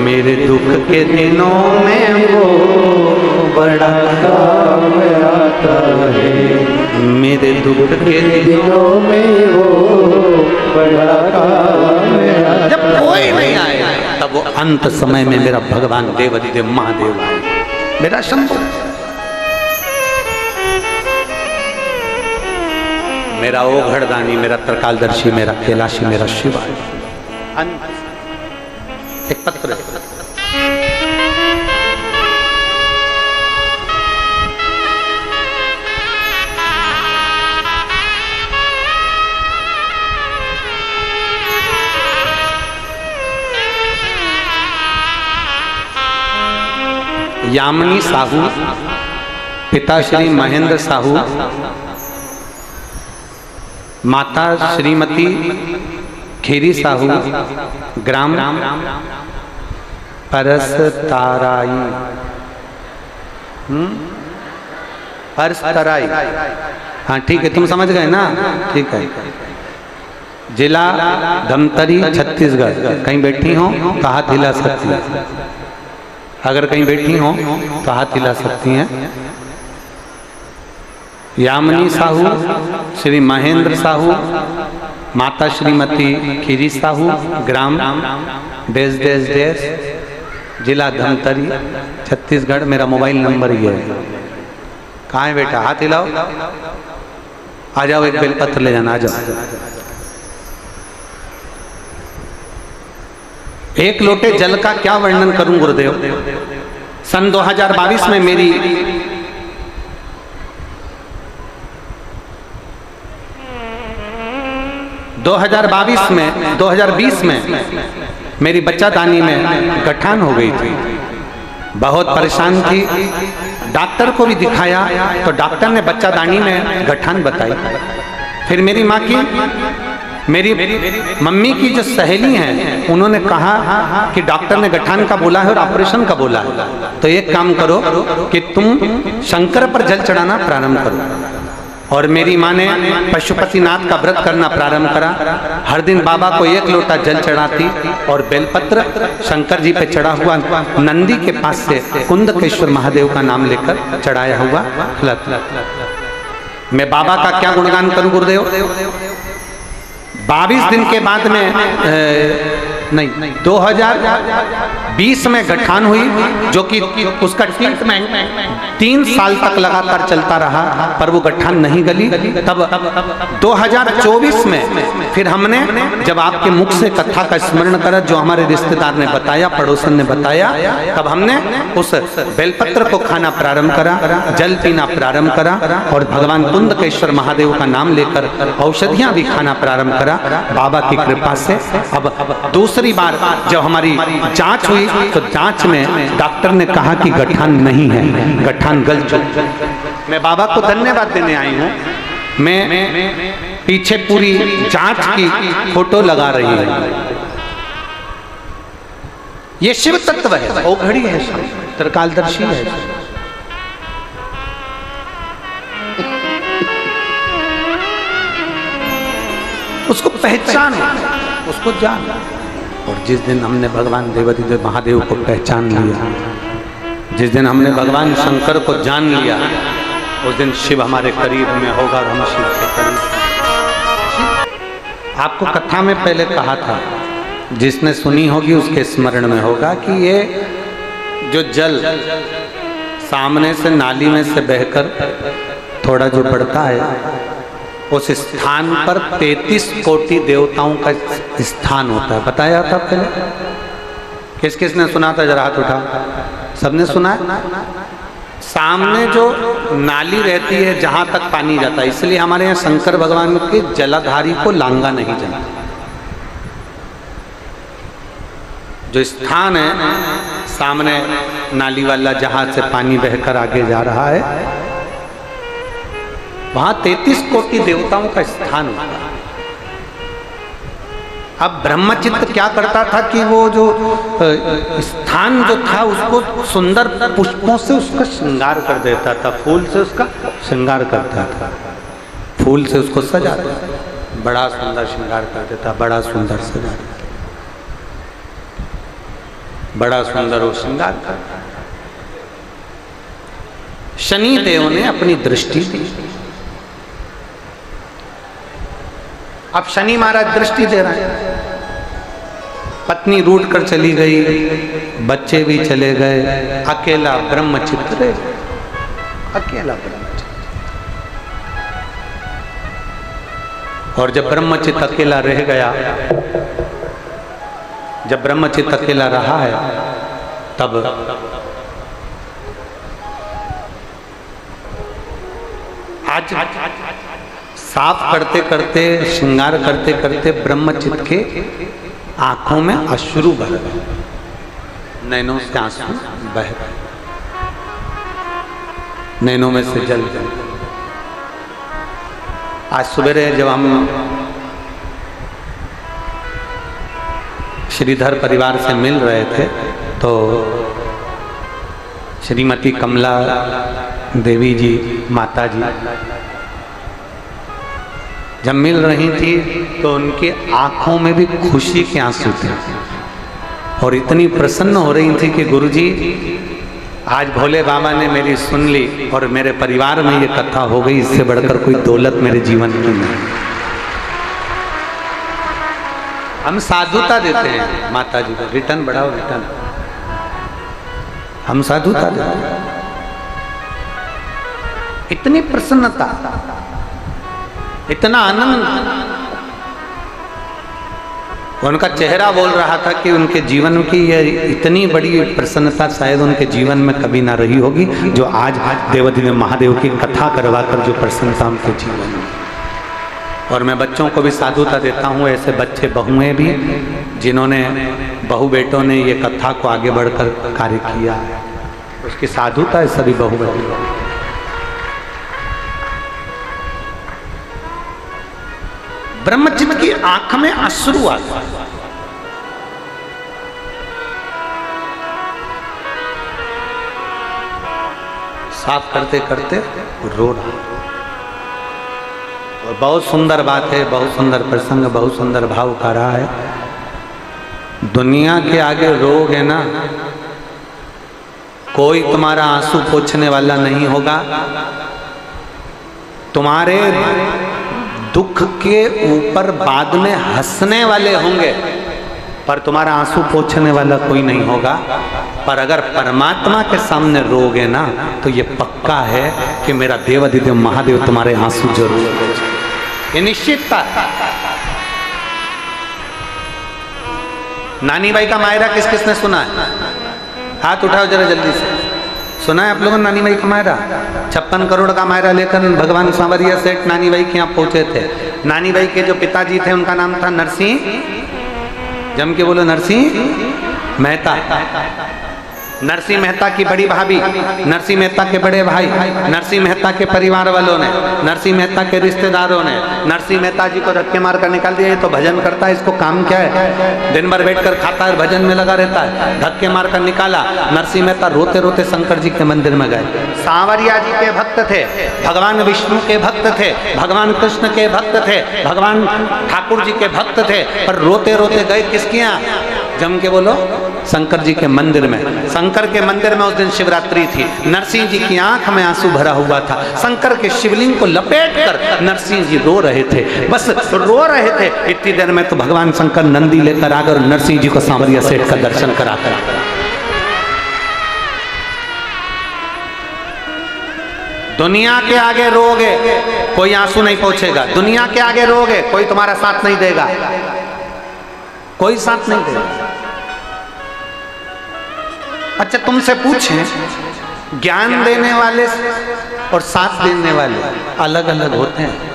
मेरे दुख के दिनों में वो बड़ा काम आता है, मेरे दुख के दिनों में वो बड़ा काम आता है। जब कोई नहीं आए तब वो अंत समय में मेरा भगवान देवाधिदेव महादेव आए, मेरा शंभु, मेरा ओघड़दानी, मेरा त्रिकालदर्शी, मेरा कैलाशी, मेरा शिव आए। एक पत्र यामिनी साहू, पिता श्री महेंद्र साहू, माता श्रीमती खीरी साहू, ग्राम परसताराई, परसतराई, हाँ ठीक है, तुम समझ गए ना, ठीक है। जिला धमतरी, छत्तीसगढ़। कहीं बैठी हो तो हाथ हिला सकती है, अगर कहीं बैठी हो तो हाथ हिला सकती हैं। यामिनी साहू, श्री महेंद्र साहू, माता श्रीमती खीरी साहू, ग्राम डेस डेस डेस, जिला धमतरी, छत्तीसगढ़। मेरा मोबाइल नंबर ये है। कहाँ है बेटा, हाथ हिलाओ, आ जाओ, एक बेलपत्र ले जाना, आ जाओ। एक लोटे जल का क्या वर्णन करूं गुरुदेव। सन 2022 में मेरी दो 2020 में मेरी बच्चादानी में गठान हो गई थी। बहुत परेशान थी, डॉक्टर को भी दिखाया तो डॉक्टर ने बच्चादानी में गठान बताई। फिर मेरी माँ की, मेरी मम्मी की जो सहेली हैं, उन्होंने कहा कि डॉक्टर ने गठान का बोला है और ऑपरेशन का बोला है, तो एक काम करो कि तुम शंकर पर जल चढ़ाना प्रारंभ करो। और मेरी माँ ने पशुपतिनाथ का व्रत करना प्रारंभ करा। हर दिन बाबा को 1 लोटा जल चढ़ाती और बेलपत्र शंकर जी पे चढ़ा हुआ नंदी के पास से कुंदकेश्वर महादेव का नाम लेकर चढ़ाया हुआ मैं बाबा का क्या गुणगान करूं गुरुदेव। 22 दिन के बाद में 2020 में गठान हुई, जो कि उसका ट्रीटमेंट 3 साल तक लगातार चलता रहा, पर वो गठान नहीं गली। तब 2024 में फिर हमने जब आपके मुख से कथा का स्मरण करा, जो हमारे रिश्तेदार ने बताया, पड़ोसन ने बताया, तब हमने उस बेलपत्र को खाना प्रारंभ करा, जल पीना प्रारंभ करा और भगवान कुंदकेश्वर महादेव का नाम लेकर औषधियां भी खाना प्रारंभ करा बाबा की कृपा से। अब दूसरी बार जब हमारी जांच हुई तो जांच में डॉक्टर ने कहा कि गठान नहीं है, गठान गल चुका। मैं बाबा को धन्यवाद देने आई हूँ। मैं पीछे पूरी जांच की फोटो लगा रही हूँ। ये शिव तत्व है, वो घड़ी है, त्रिकालदर्शी है। उसको पहचान, उसको जान। और जिस दिन हमने भगवान देवाधिदेव महादेव को पहचान लिया, जिस दिन हमने भगवान शंकर को जान लिया, उस दिन शिव हमारे करीब में होगा और हम शिव के करीब। आपको कथा में पहले कहा था, जिसने सुनी होगी उसके स्मरण में होगा कि ये जो जल सामने से नाली में से बहकर थोड़ा जो पड़ता है, उस स्थान पर 33 कोटि देवताओं का स्थान होता है। बताया था पहले? किस किस ने सुना था, जरा हाथ उठा। सबने सुना है? सामने जो नाली रहती है जहां तक पानी जाता है, इसलिए हमारे यहाँ शंकर भगवान के जलाधारी को लांगा नहीं जाता। जो स्थान है सामने नाली वाला, जहां से पानी बहकर आगे जा रहा है, वहां 33 कोटि देवताओं का स्थान होता है। अब ब्रह्मचित्त क्या करता था कि वो जो स्थान जो था उसको सुंदर पुष्पों से उसका श्रृंगार कर देता था, फूल से उसका श्रृंगार करता था, फूल से उसको सजाता था, बड़ा सुंदर श्रृंगार कर देता, बड़ा सुंदर सजा, बड़ा सुंदर वो श्रृंगार करता। शनि देव ने अपनी दृष्टि दी। अब शनि महाराज दृष्टि दे रहे हैं। पत्नी रूठ कर चली गई, बच्चे भी चले गए, अकेला ब्रह्मचित्त रह गया, अकेला ब्रह्मचित्त। और जब ब्रह्मचित्त अकेला रह गया, जब ब्रह्मचित्त अकेला रहा है, तब आज साफ करते करते, श्रृंगार करते करते ब्रह्मचित्त के आंखों में अश्रु बह गए, नैनों से आंसू बह गए, नैनों में से जल गए। आज सवेरे जब हम श्रीधर परिवार से मिल रहे थे तो श्रीमती कमला देवी जी माता जी जब मिल रही थी तो उनकी आंखों में भी खुशी के आंसू थे और इतनी प्रसन्न हो रही थी कि गुरुजी आज भोले बाबा ने मेरी सुन ली और मेरे परिवार में ये कथा हो गई, इससे बढ़कर कोई दौलत मेरे जीवन की नहीं। हम साधुता देते हैं माता जी को, रिटर्न बढ़ाओ रिटर्न, हम साधुता देते हैं। इतनी प्रसन्नता, इतना आनंद, उनका चेहरा बोल रहा था कि उनके जीवन की ये इतनी बड़ी प्रसन्नता शायद उनके जीवन में कभी ना रही होगी जो आज देवाधिदेव महादेव की कथा करवा कर जो प्रसन्नता उनके जीवन में। और मैं बच्चों को भी साधुता देता हूँ, ऐसे बच्चे बहुएं भी जिन्होंने बहू बेटों ने ये कथा को आगे बढ़कर कार्य किया, उसकी साधुता है सभी बहू बेटों। ब्रह्मचित की आंख में अश्रु आ गया, साफ करते करते रो रहा। और बहुत सुंदर बात है, बहुत सुंदर प्रसंग, बहुत सुंदर भाव का रहा है। दुनिया के आगे रोगे ना, कोई तुम्हारा आंसू पोंछने वाला नहीं होगा, तुम्हारे दुख के ऊपर बाद में हंसने वाले होंगे पर तुम्हारा आंसू पोंछने वाला कोई नहीं होगा। पर अगर परमात्मा के सामने रोगे ना तो ये पक्का है कि मेरा देवाधिदेव महादेव तुम्हारे आंसू जरूर पोंछेगा, ये निश्चितता। नानी बाई का मायरा किस किसने सुना है? हाथ उठाओ जरा जल्दी से। सुना है आप लोगों ने नानी बाई का मायरा? 56 करोड़ का मायरा लेकर भगवान सांवरिया सेठ नानी बाई के यहाँ पहुंचे थे। नानी बाई के जो पिताजी थे उनका नाम था नरसिंह, जम के बोलो, नरसिंह मेहता। नरसिंह मेहता की बड़ी भाभी, नरसिंह मेहता के बड़े भाई, नरसिंह मेहता के परिवार वालों ने, नरसिंह मेहता के रिश्तेदारों ने नरसिंह मेहता जी को धक्के मार कर निकाल दिया। ये तो भजन करता है, इसको काम क्या है, दिन भर बैठकर खाता है, भजन में लगा रहता है। धक्के मार कर निकाला। नरसिंह मेहता रोते रोते शंकर जी के मंदिर में गए। सांवरिया जी के भक्त थे, भगवान विष्णु के भक्त थे, भगवान कृष्ण के भक्त थे, भगवान ठाकुर जी के भक्त थे, पर रोते रोते गए किसके यहाँ? जम के बोलो, शंकर जी के मंदिर में। शंकर के मंदिर में उस दिन शिवरात्रि थी। नरसिंह जी की आंख में आंसू भरा हुआ था। शंकर के शिवलिंग को लपेट कर नरसिंह जी रो रहे थे, बस रो रहे थे। इतनी देर में तो भगवान शंकर नंदी लेकर आकर नरसिंह जी को सांवरिया सेठ का दर्शन कराकर, दुनिया के आगे रोगे कोई आंसू नहीं पहुंचेगा, दुनिया के आगे रोगे कोई तुम्हारा साथ नहीं देगा, कोई साथ नहीं देगा। अच्छा तुमसे पूछें, ज्ञान देने वाले और साथ देने वाले अलग अलग होते हैं।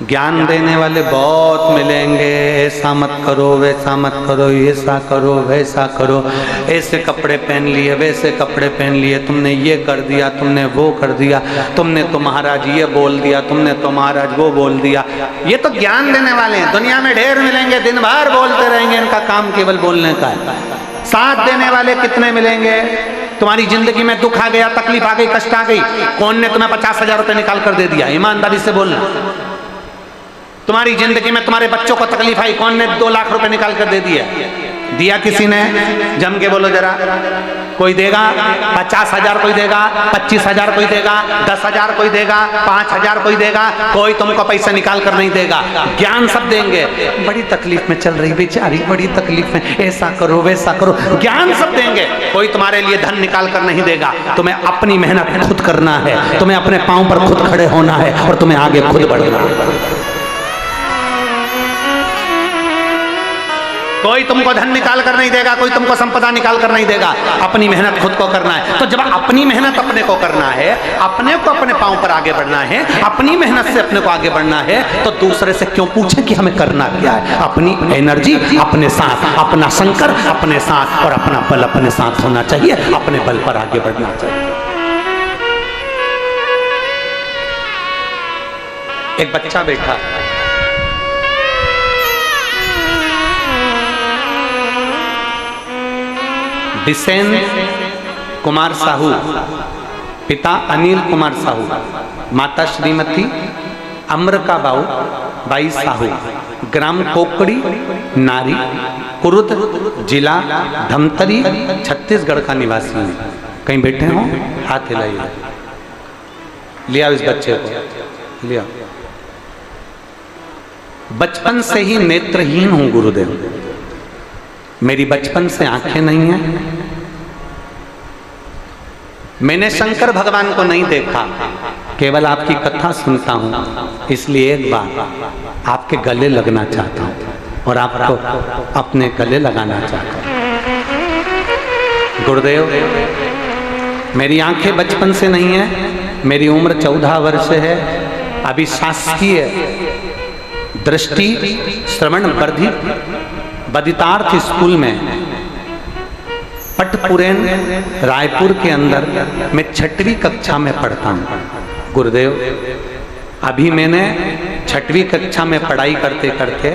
ज्ञान देने वाले बहुत मिलेंगे, ऐसा मत करो, वैसा मत करो, ऐसा करो, वैसा करो, ऐसे कपड़े पहन लिए, वैसे कपड़े पहन लिए, तुमने ये कर दिया, तुमने वो कर दिया, तुमने तो महाराज ये बोल दिया, तुमने तो महाराज वो बोल दिया। ये तो ज्ञान देने वाले हैं। दुनिया में ढेर मिलेंगे, दिन भर बोलते रहेंगे, इनका काम केवल बोलने का है। साथ देने वाले कितने मिलेंगे? तुम्हारी जिंदगी में दुख आ गया, तकलीफ आ गई, कष्ट आ गई, कौन ने तुम्हें 50,000 रुपए निकाल कर दे दिया? ईमानदारी से बोलना। तुम्हारी जिंदगी में तुम्हारे बच्चों को तकलीफ आई, कौन ने 2 लाख रुपए निकाल कर दे दिया? दिया किसी ने? जम के बोलो जरा। कोई देगा? 50,000 कोई देगा, 25,000 कोई देगा, 10,000 कोई देगा, 5,000 कोई देगा, कोई तुमको पैसा निकाल कर नहीं देगा। ज्ञान सब देंगे। बड़ी तकलीफ में चल रही बेचारी, बड़ी तकलीफ में, ऐसा करो वैसा करो, ज्ञान सब देंगे। कोई तुम्हारे लिए धन निकाल कर नहीं देगा। तुम्हें अपनी मेहनत खुद करना है, तुम्हें अपने पांव पर खुद खड़े होना है और तुम्हें आगे खुद बढ़ना है। कोई तुमको धन निकाल कर नहीं देगा, कोई तुमको संपदा निकाल कर नहीं देगा। अपनी मेहनत खुद को करना है। तो जब अपनी मेहनत अपने को करना है, अपने को अपने पांव पर आगे बढ़ना है, अपनी मेहनत से अपने को आगे बढ़ना है, तो दूसरे से क्यों पूछे कि हमें करना क्या है? अपनी एनर्जी अपने साथ, अपना शंकर अपने साथ और अपना बल अपने साथ होना चाहिए। अपने बल पर आगे बढ़ना चाहिए। एक बच्चा बैठा, बिसेन कुमार साहू, पिता अनिल कुमार साहू, माता श्रीमती अमृका बाई साहू, ग्राम कोकड़ी नारी, कुरुद, जिला धमतरी, छत्तीसगढ़ का निवासी है। कहीं बैठे हो? हाथ हिलाइए। लिया इस बच्चे को, लिया। बचपन से ही नेत्रहीन हूं गुरुदेव, मेरी बचपन से आंखें नहीं हैं। मैंने शंकर भगवान को नहीं देखा, केवल आपकी कथा सुनता हूं, इसलिए एक बार आपके गले लगना चाहता हूं और आपको अपने गले लगाना चाहता हूं। गुरुदेव, मेरी आंखें बचपन से नहीं है, मेरी उम्र 14 वर्ष है। अभी शासकीय दृष्टि श्रवण बदितार्थ स्कूल में पटपुरेन रायपुर के अंदर मैं 6वीं कक्षा में पढ़ता हूँ। गुरुदेव, अभी मैंने 6वीं कक्षा में पढ़ाई करते करते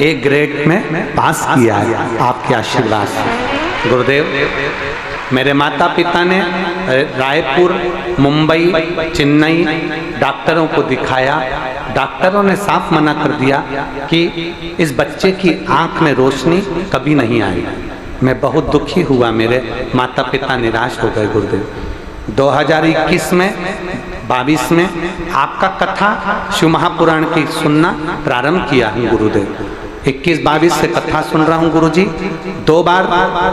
एक ग्रेड में पास किया है आपके आशीर्वाद से। गुरुदेव, मेरे माता पिता ने रायपुर, मुंबई, चेन्नई डॉक्टरों को दिखाया। डॉक्टरों ने साफ मना कर दिया कि इस बच्चे की आंख में रोशनी कभी नहीं आई। मैं बहुत दुखी हुआ, मेरे माता पिता निराश हो गए। गुरुदेव, 2021 में 22 में आपका कथा शिव महापुराण की सुनना प्रारंभ किया हूँ। गुरुदेव, 21-22 से कथा सुन रहा हूँ। गुरुजी, 2 बार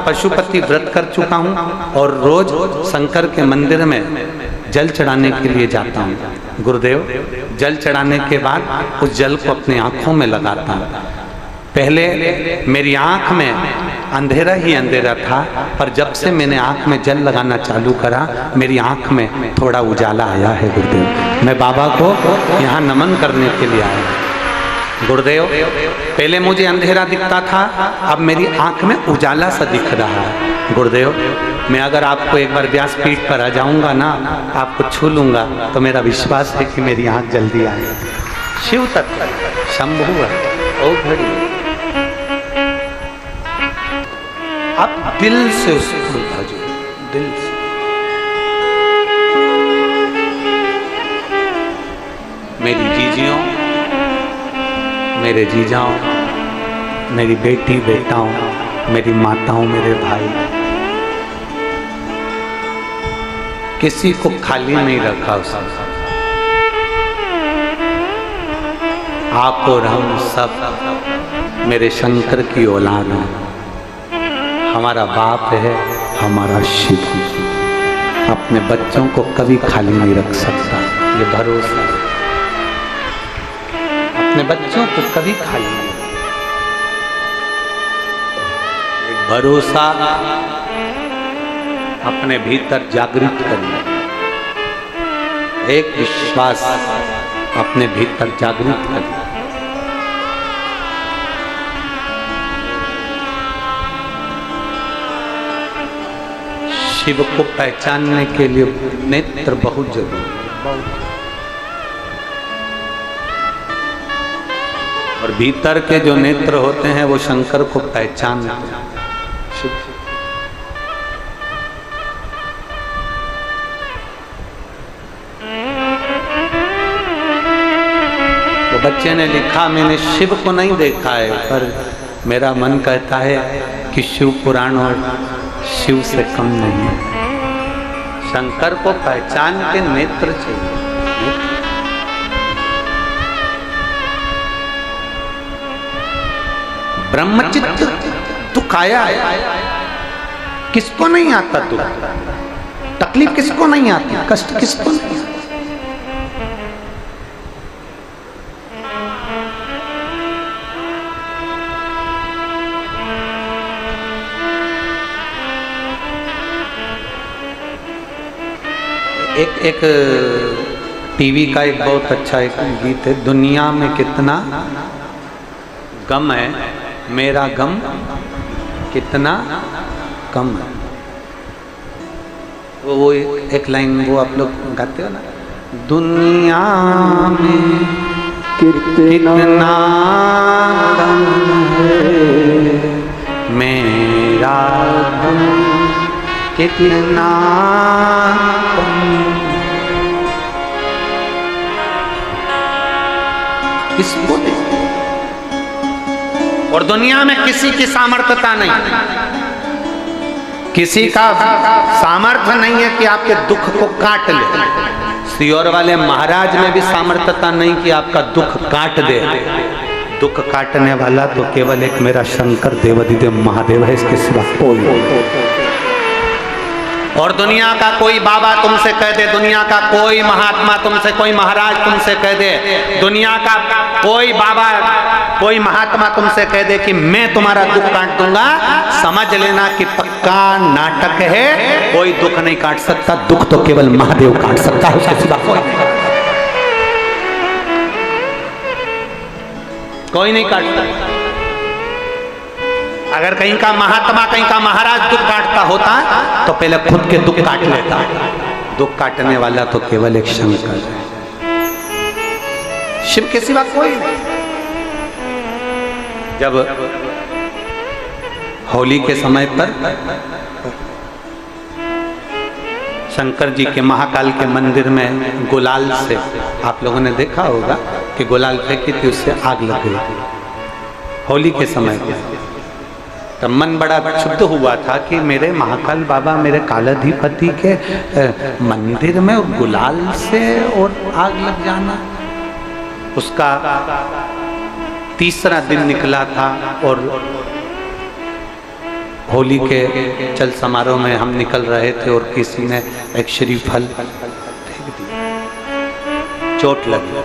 पशुपति व्रत कर चुका हूँ और रोज शंकर के मंदिर में जल चढ़ाने के लिए जाता हूँ। गुरुदेव, जल चढ़ाने के बाद उस जल को अपनी आंखों में लगाता हूँ। पहले मेरी आंख में अंधेरा ही अंधेरा था, पर जब से मैंने आंख में जल लगाना चालू करा, मेरी आंख में थोड़ा उजाला आया है। गुरुदेव, मैं बाबा को यहाँ नमन करने के लिए आया। गुरुदेव, पहले मुझे अंधेरा दिखता था, अब मेरी आंख में उजाला सा दिख रहा है। गुरुदेव, मैं अगर आपको एक बार व्यासपीठ पर आ जाऊंगा ना, आपको छू लूंगा, तो मेरा विश्वास है कि मेरी आंख जल्दी आएगी। शिव तत्व शंभु ओ घड़ी, आप दिल से उसको भजो, दिल से। मेरी जीजियों, मेरे जीजाओं, मेरी बेटी बेटाओं, मेरी माताओं, मेरे भाई, किसी को खाली नहीं रखा उसने। आप और हम सब मेरे शंकर की औलाद हैं। हमारा बाप है, हमारा शिव अपने बच्चों को कभी खाली नहीं रख सकता, ये भरोसा है। अपने बच्चों को कभी खाली नहीं, एक भरोसा अपने भीतर जागृत करना, एक विश्वास अपने भीतर जागृत करना। शिव को पहचानने के लिए नेत्र बहुत जरूरी है, और भीतर के जो नेत्र होते हैं वो शंकर को पहचानते हैं। तो बच्चे ने लिखा, मैंने शिव को नहीं देखा है, पर मेरा मन कहता है कि शिव पुराण और शिव से कम नहीं है। शंकर को पहचान के नेत्र चाहिए। ब्रह्मचित्त तू काया है, किसको नहीं आता तू? तकलीफ किसको नहीं आती? कष्ट किसको नहीं आता? एक टीवी का एक बहुत अच्छा एक गीत है, दुनिया में कितना गम है, मेरा गम कितना कम है। वो एक लाइन वो आप लोग गाते हो ना, दुनिया में कितना गम है, मेरा गम कितना किसको दे? और दुनिया में किसी की सामर्थ्यता नहीं, किसी का सामर्थ्य नहीं है कि आपके दुख को काट ले। सियोर वाले महाराज में भी सामर्थ्यता नहीं कि आपका दुख काट दे। दुख काटने वाला तो केवल एक मेरा शंकर देवाधिदेव महादेव है, इसके सिवा कोई। और दुनिया का कोई बाबा तुमसे कह दे, दुनिया का कोई महात्मा तुमसे, कोई महाराज तुमसे कह दे, दुनिया का कोई बाबा कोई महात्मा तुमसे कह दे कि मैं तुम्हारा दुख काट दूंगा, समझ लेना कि पक्का नाटक है। कोई दुख नहीं काट सकता, दुख तो केवल महादेव काट सकता है, उसके सिवा कोई नहीं काट सकता। अगर कहीं का महात्मा कहीं का महाराज दुख काटता होता तो पहले खुद के दुख काट लेता। दुख काटने वाला तो केवल एक शंकर है, शिव के सिवा कोई नहीं। जब होली के समय पर शंकर जी के महाकाल के मंदिर में गुलाल से, आप लोगों ने देखा होगा कि गुलाल फेंकी थी, उससे आग लग गई थी होली के समय पर। तब मन बड़ा क्षुब्ध हुआ था कि मेरे महाकाल बाबा, मेरे कालाधिपति के मंदिर में गुलाल से और आग लग जाना। उसका तीसरा दिन निकला था और होली के चल समारोह में हम निकल रहे थे और किसी ने एक श्रीफल फेंक दिया, चोट लगी।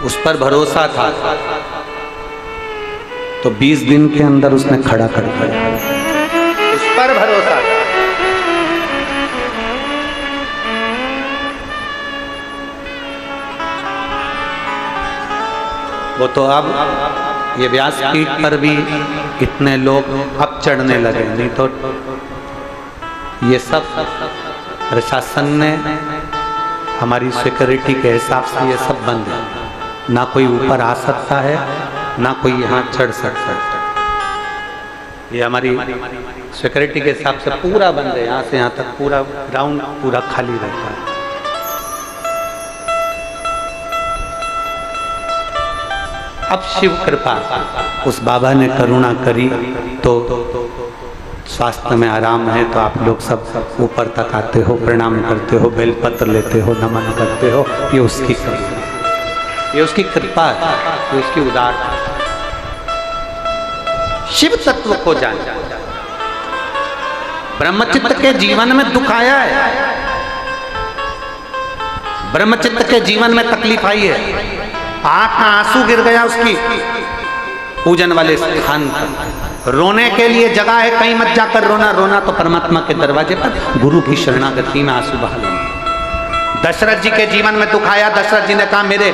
उस पर भरोसा था तो 20 दिन के अंदर उसने खड़ा कर दिया। उस पर भरोसा था। वो तो अब ये व्यासपीठ पर भी इतने लोग अब चढ़ने लगे, नहीं तो ये सब प्रशासन ने हमारी सिक्योरिटी के हिसाब से ये सब बंद है। ना कोई ऊपर आ सकता है, ना कोई यहाँ चढ़ सकता है। ये हमारी सिक्योरिटी के हिसाब से पूरा बंद है। यहाँ से यहाँ तक पूरा ग्राउंड पूरा खाली रहता है। अब शिव कृपा, उस बाबा ने करुणा करी तो स्वास्थ्य में आराम है, तो आप लोग सब ऊपर तक आते हो, प्रणाम करते हो, बेलपत्र लेते हो, नमन करते हो। ये उसकी कृपा, ये उसकी कृपा है, ये उसकी उदार। शिव तत्व को जान। ब्रह्मचित्त के जीवन में दुख आया है, ब्रह्मचित्त के जीवन में तकलीफ आई है, आंख में आंसू गिर गया उसकी पूजन वाले स्थान पर। रोने के लिए जगह है, कहीं मत जाकर रोना। रोना तो परमात्मा के दरवाजे पर, गुरु की शरणागति में आंसू बहा लेना। दशरथ जी के जीवन में दुख आया। दशरथ जी ने कहा मेरे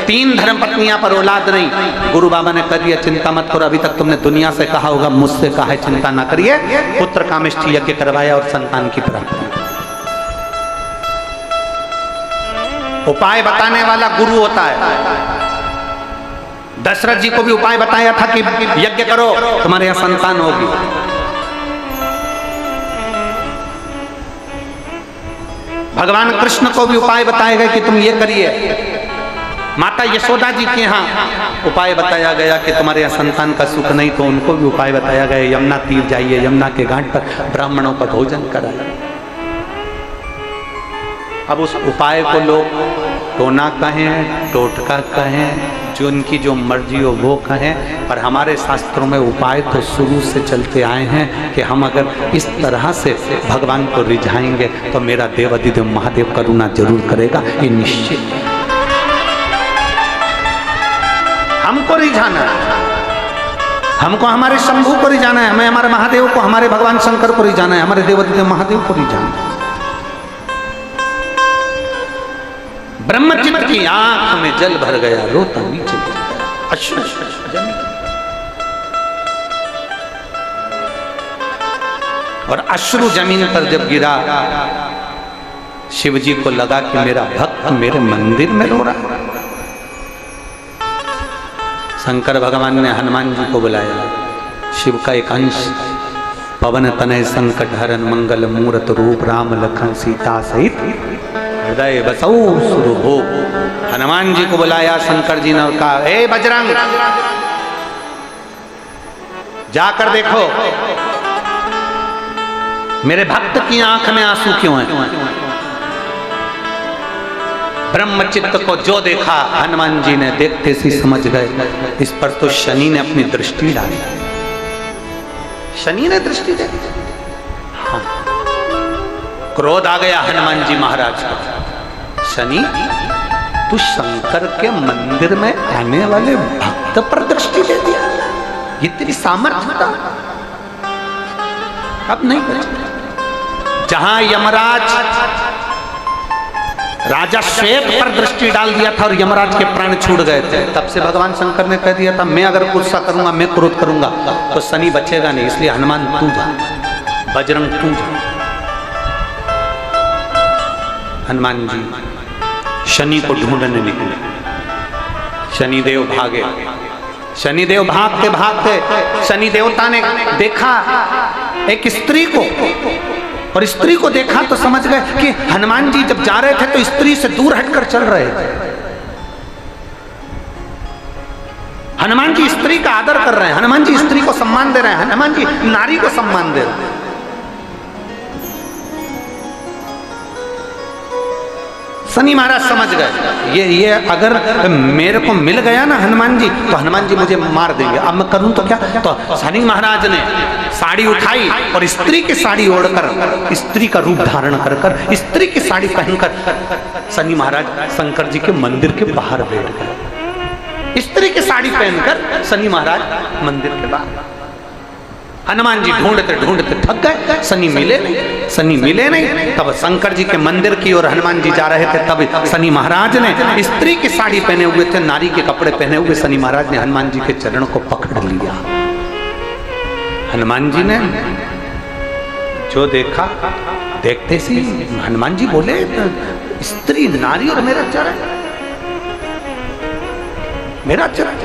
3 धर्मपत्नियां पर औलाद नहीं। गुरु बाबा ने कह दिया चिंता मत करो, अभी तक तुमने दुनिया से कहा होगा, मुझसे कहा है चिंता ना करिए। पुत्र कामेष्टि यज्ञ करवाया और संतान की प्राप्ति। उपाय बताने वाला गुरु होता है। दशरथ जी को भी उपाय बताया था कि यज्ञ करो, तुम्हारे यहां संतान होगी। भगवान कृष्ण को भी उपाय बताया गया कि तुम ये करिए। माता यशोदा जी के यहाँ उपाय बताया गया कि तुम्हारे यहाँ संतान का सुख नहीं, तो उनको भी उपाय बताया गया, यमुना तीर जाइए, यमुना के घाट पर ब्राह्मणों का भोजन कराइए। अब उस उपाय को लोग टोना कहें, टोटका कहें, जो उनकी जो मर्जी हो वो कहें, पर हमारे शास्त्रों में उपाय तो शुरू से चलते आए हैं कि हम अगर इस तरह से भगवान को रिझाएंगे तो मेरा देवाधिदेव महादेव करुणा जरूर करेगा, ये निश्चित। हमको रिझाना है, हमको हमारे शंभू को रिझाना है, हमें हमारे महादेव को, हमारे भगवान शंकर को रिझाना है, हमारे देवाधिदेव महादेव को रिझाना है। ब्रह्मचित्त की आंख में जल भर गया, रोता नीचे अश्रु जमी। और अश्रु जमीन पर जब गिरा शिव जी को लगा कि मेरा भक्त मेरे मंदिर में रो रहा है। शंकर भगवान ने हनुमान जी को बुलाया। शिव का एक अंश, पवन तनय संकट हरन मंगल मूरत रूप राम लखन सीता सहित हृदय बसऊ सुरभोग। हनुमान जी को बुलाया शंकर जी ने और कहा, हे बजरंग, जाकर देखो मेरे भक्त की आंख में आंसू क्यों है। ब्रह्मचित्त को जो देखा हनुमान जी ने देखते से समझ गए, इस पर तो शनि ने अपनी दृष्टि डाली। शनि ने दृष्टि दी। हाँ, क्रोध आ गया हनुमान जी महाराज को। शनि, तू शंकर के मंदिर में आने वाले भक्त पर दृष्टि दे दिया, ये तेरी सामर्थ्य था। अब नहीं बचा। जहां यमराज राजा श्वेत पर दृष्टि डाल दिया था और यमराज के प्राण छूट गए थे, तब से भगवान शंकर ने कह दिया था, मैं अगर गुस्सा करूंगा, मैं क्रोध करूंगा तो शनि बचेगा नहीं। इसलिए हनुमान तू जा, बजरंग तू जा। हनुमान जी शनि को ढूंढने निकले। शनिदेव भागे। शनिदेव भागते भागते शनि देवता ने देखा एक स्त्री को, और स्त्री को देखा तो समझ गए कि हनुमान जी जब जा रहे थे तो स्त्री से दूर हटकर चल रहे थे। हनुमान जी स्त्री का आदर कर रहे हैं, हनुमान जी स्त्री को सम्मान दे रहे हैं, हनुमान जी नारी को सम्मान दे रहे हैं। शनि महाराज समझ गए ये अगर मेरे को मिल गया ना हनुमान जी, तो हनुमान जी मुझे मार देंगे। अब मैं करूं तो क्या। तो शनि महाराज ने साड़ी उठाई और स्त्री की साड़ी ओढ़कर, स्त्री का रूप धारण कर कर, स्त्री की साड़ी पहनकर शनि महाराज शंकर जी के मंदिर के बाहर बैठ गए। स्त्री की साड़ी पहनकर शनि महाराज मंदिर के बाहर। हनुमान जी ढूंढते ढूंढते थक गए, शनि मिले नहीं, शनि मिले नहीं। तब शंकर जी के मंदिर की ओर हनुमान जी जा रहे थे, तब शनि महाराज ने स्त्री की साड़ी पहने हुए थे, नारी के कपड़े पहने हुए शनि महाराज ने हनुमान जी के चरणों को पकड़ लिया। हनुमान जी ने जो देखा, देखते सी हनुमान जी बोले, स्त्री नारी और मेरा चरण, मेरा चरण।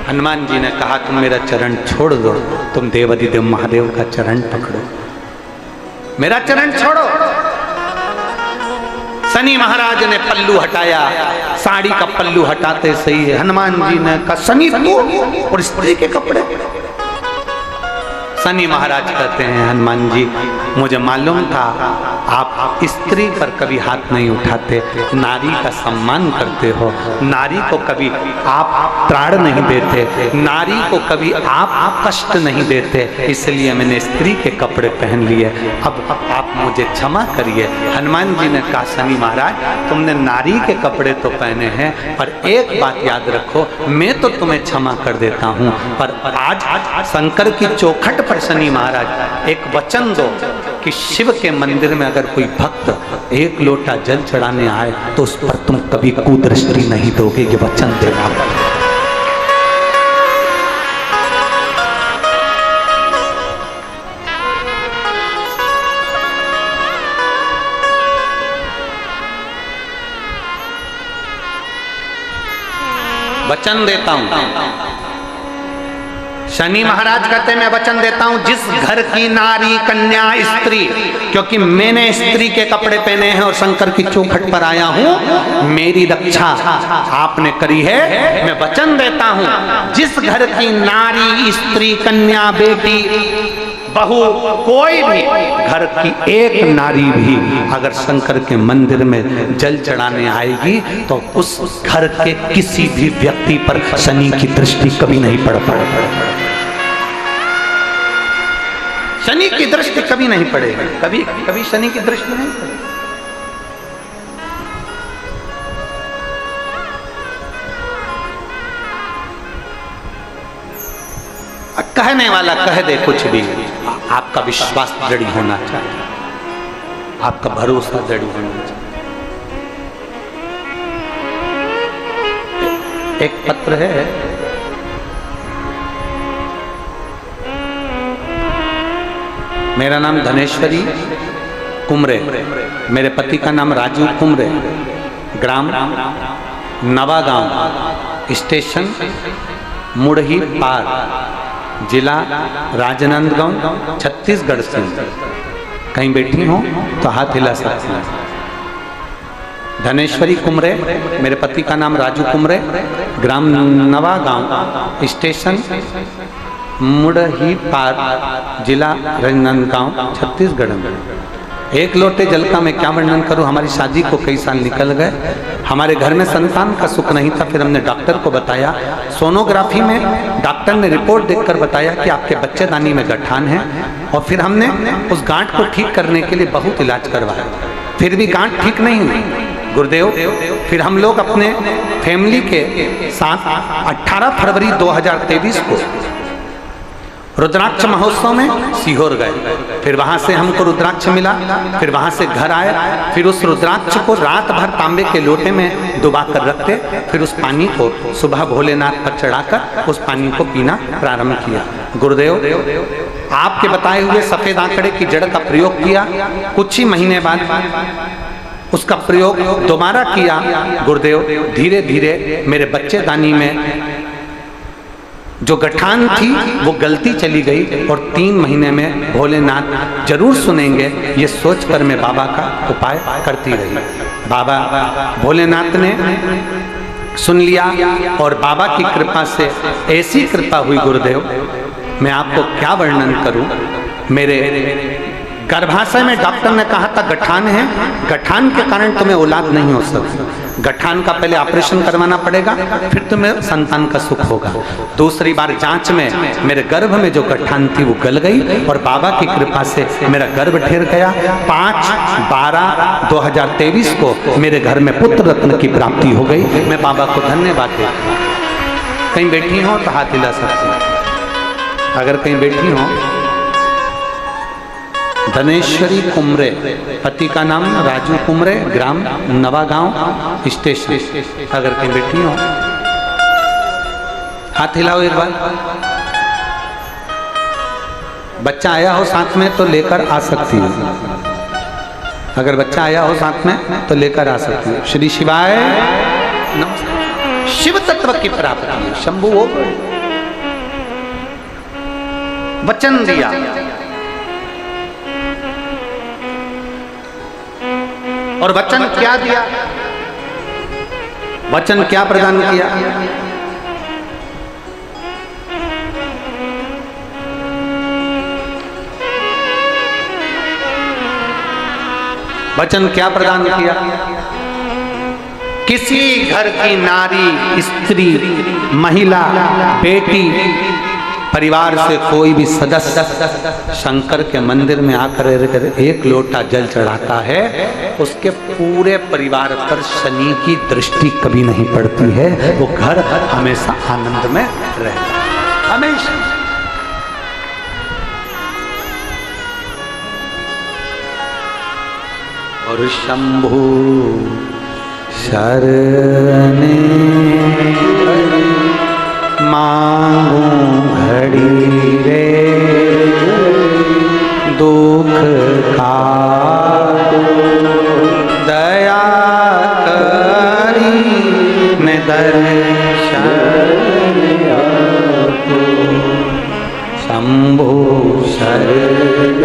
हनुमान जी ने कहा, तुम मेरा चरण छोड़ दो, तुम देवाधिदेव महादेव का चरण पकड़ो, मेरा चरण छोड़ो। शनि महाराज ने पल्लू हटाया, साड़ी का पल्लू हटाते सही हनुमान जी ने कहा, शनि तू और स्त्री के कपड़े। शनि महाराज कहते हैं, हनुमान जी मुझे मालूम था आप स्त्री पर कभी हाथ नहीं उठाते, नारी का सम्मान करते हो, नारी को कभी आप त्राण नहीं देते, नारी को कभी आप कष्ट नहीं देते, इसलिए मैंने स्त्री के कपड़े पहन लिए। अब आप मुझे क्षमा करिए। हनुमान जी ने कहा, शनि महाराज तुमने नारी के कपड़े तो पहने हैं, पर एक बात याद रखो, मैं तो तुम्हें क्षमा कर देता हूँ, पर आज शंकर की चौखट पर शनि महाराज एक वचन दो कि शिव के मंदिर में अगर कोई भक्त एक लोटा जल चढ़ाने आए तो उस पर तुम कभी कुदृष्टि नहीं दोगे, ये वचन देना। वचन देता हूं। शनि महाराज कहते मैं वचन देता हूं, जिस घर की नारी कन्या स्त्री, क्योंकि मैंने स्त्री के कपड़े पहने हैं और शंकर की चौखट पर आया हूं, मेरी रक्षा आपने करी है। मैं वचन देता हूं, जिस घर की नारी स्त्री कन्या बेटी बहू कोई भी घर की एक नारी भी अगर शंकर के मंदिर में जल चढ़ाने आएगी तो उस घर के किसी भी व्यक्ति पर शनि की दृष्टि कभी नहीं पड़ पाएगी। शनि की दृष्टि कभी नहीं पड़ेगी, कभी कभी शनि की दृष्टि नहीं पड़ेगी। कहने वाला कह दे कुछ भी, आपका विश्वास दृढ़ होना चाहिए, आपका भरोसा दृढ़ होना चाहिए। एक पत्र है, मेरा नाम धनेश्वरी, कुमरे, मेरे पति का नाम राजू कुमरे, ग्राम नवागांव, स्टेशन मुड़ही पार, जिला राजनांदगांव, छत्तीसगढ़ से। कहीं बैठी हो तो हाथ हिला सकती हैं। धनेश्वरी कुमरे, मेरे पति का नाम राजू कुमरे, ग्राम नवागांव, स्टेशन मुड़ही पार, जिला राजनांदगांव, छत्तीसगढ़ में। एक लोटे जल का मैं क्या वर्णन करूं। हमारी शादी को कई साल निकल गए, हमारे घर में संतान का सुख नहीं था। फिर हमने डॉक्टर को बताया, सोनोग्राफी में डॉक्टर ने रिपोर्ट देखकर बताया कि आपके बच्चेदानी में गठान है। और फिर हमने उस गांठ को ठीक करने के लिए बहुत इलाज करवाया, फिर भी गांठ ठीक नहीं हुई। गुरुदेव, फिर हम लोग अपने फैमिली के साथ 18 फरवरी 2023 को रुद्राक्ष महोत्सव में सीहोर गए। फिर वहां से हमको रुद्राक्ष मिला, फिर वहां से घर आए। फिर उस रुद्राक्ष को रात भर तांबे के लोटे में डुबा कर रखते, फिर उस पानी को सुबह भोलेनाथ पर चढ़ाकर उस पानी को पीना प्रारंभ किया। गुरुदेव, आपके बताए हुए सफेद आंकड़े की जड़ का प्रयोग किया। कुछ ही महीने बाद उसका प्रयोग दोबारा किया। गुरुदेव, धीरे धीरे मेरे बच्चेदानी में जो गठान थी वो गलती चली गई और 3 महीने में भोलेनाथ जरूर सुनेंगे, ये सोचकर मैं बाबा का उपाय करती रही। बाबा भोलेनाथ ने सुन लिया और बाबा की कृपा से ऐसी कृपा हुई गुरुदेव, मैं आपको क्या वर्णन करूं। मेरे गर्भाशय में डॉक्टर ने कहा था गठान है, गठान के कारण तुम्हें औलाद नहीं हो सकती, गठान का पहले ऑपरेशन करवाना पड़ेगा, फिर तुम्हें संतान का सुख होगा। दूसरी बार जांच में मेरे गर्भ में जो गठान थी वो गल गई और बाबा की कृपा से मेरा गर्भ ठहर गया। 5/12/2023 को मेरे घर में पुत्र रत्न की प्राप्ति हो गई। मैं बाबा को धन्यवाद देता हूँ। कहीं बैठी हो तो हाथ हिला सकती हूँ। अगर कहीं बैठी हो, धनेश्वरी कुमरे, पति का नाम राजू कुमरे, ग्राम नवागांव, स्टेशन। अगर कहीं बैठी हो हाथ हिलाओ एक बार। बच्चा आया हो साथ में तो लेकर आ सकती हो। अगर बच्चा आया हो साथ में तो लेकर आ सकती हो। श्री शिवाय नमस्कार। शिव तत्व की प्राप्ति, शंभु हो वचन दिया, और वचन क्या दिया, वचन क्या प्रदान किया। वचन क्या प्रदान किया। किसी घर की नारी, स्त्री, महिला, बेटी, परिवार से कोई भी सदस्य शंकर के मंदिर में आकर एक लोटा जल चढ़ाता है, उसके पूरे परिवार पर शनि की दृष्टि कभी नहीं पड़ती है। वो घर हमेशा आनंद में रहता है, हमेशा। और शंभु शरणे मांगू घड़ी रे दुख का, दया करी ने दर्शन शंभु शरण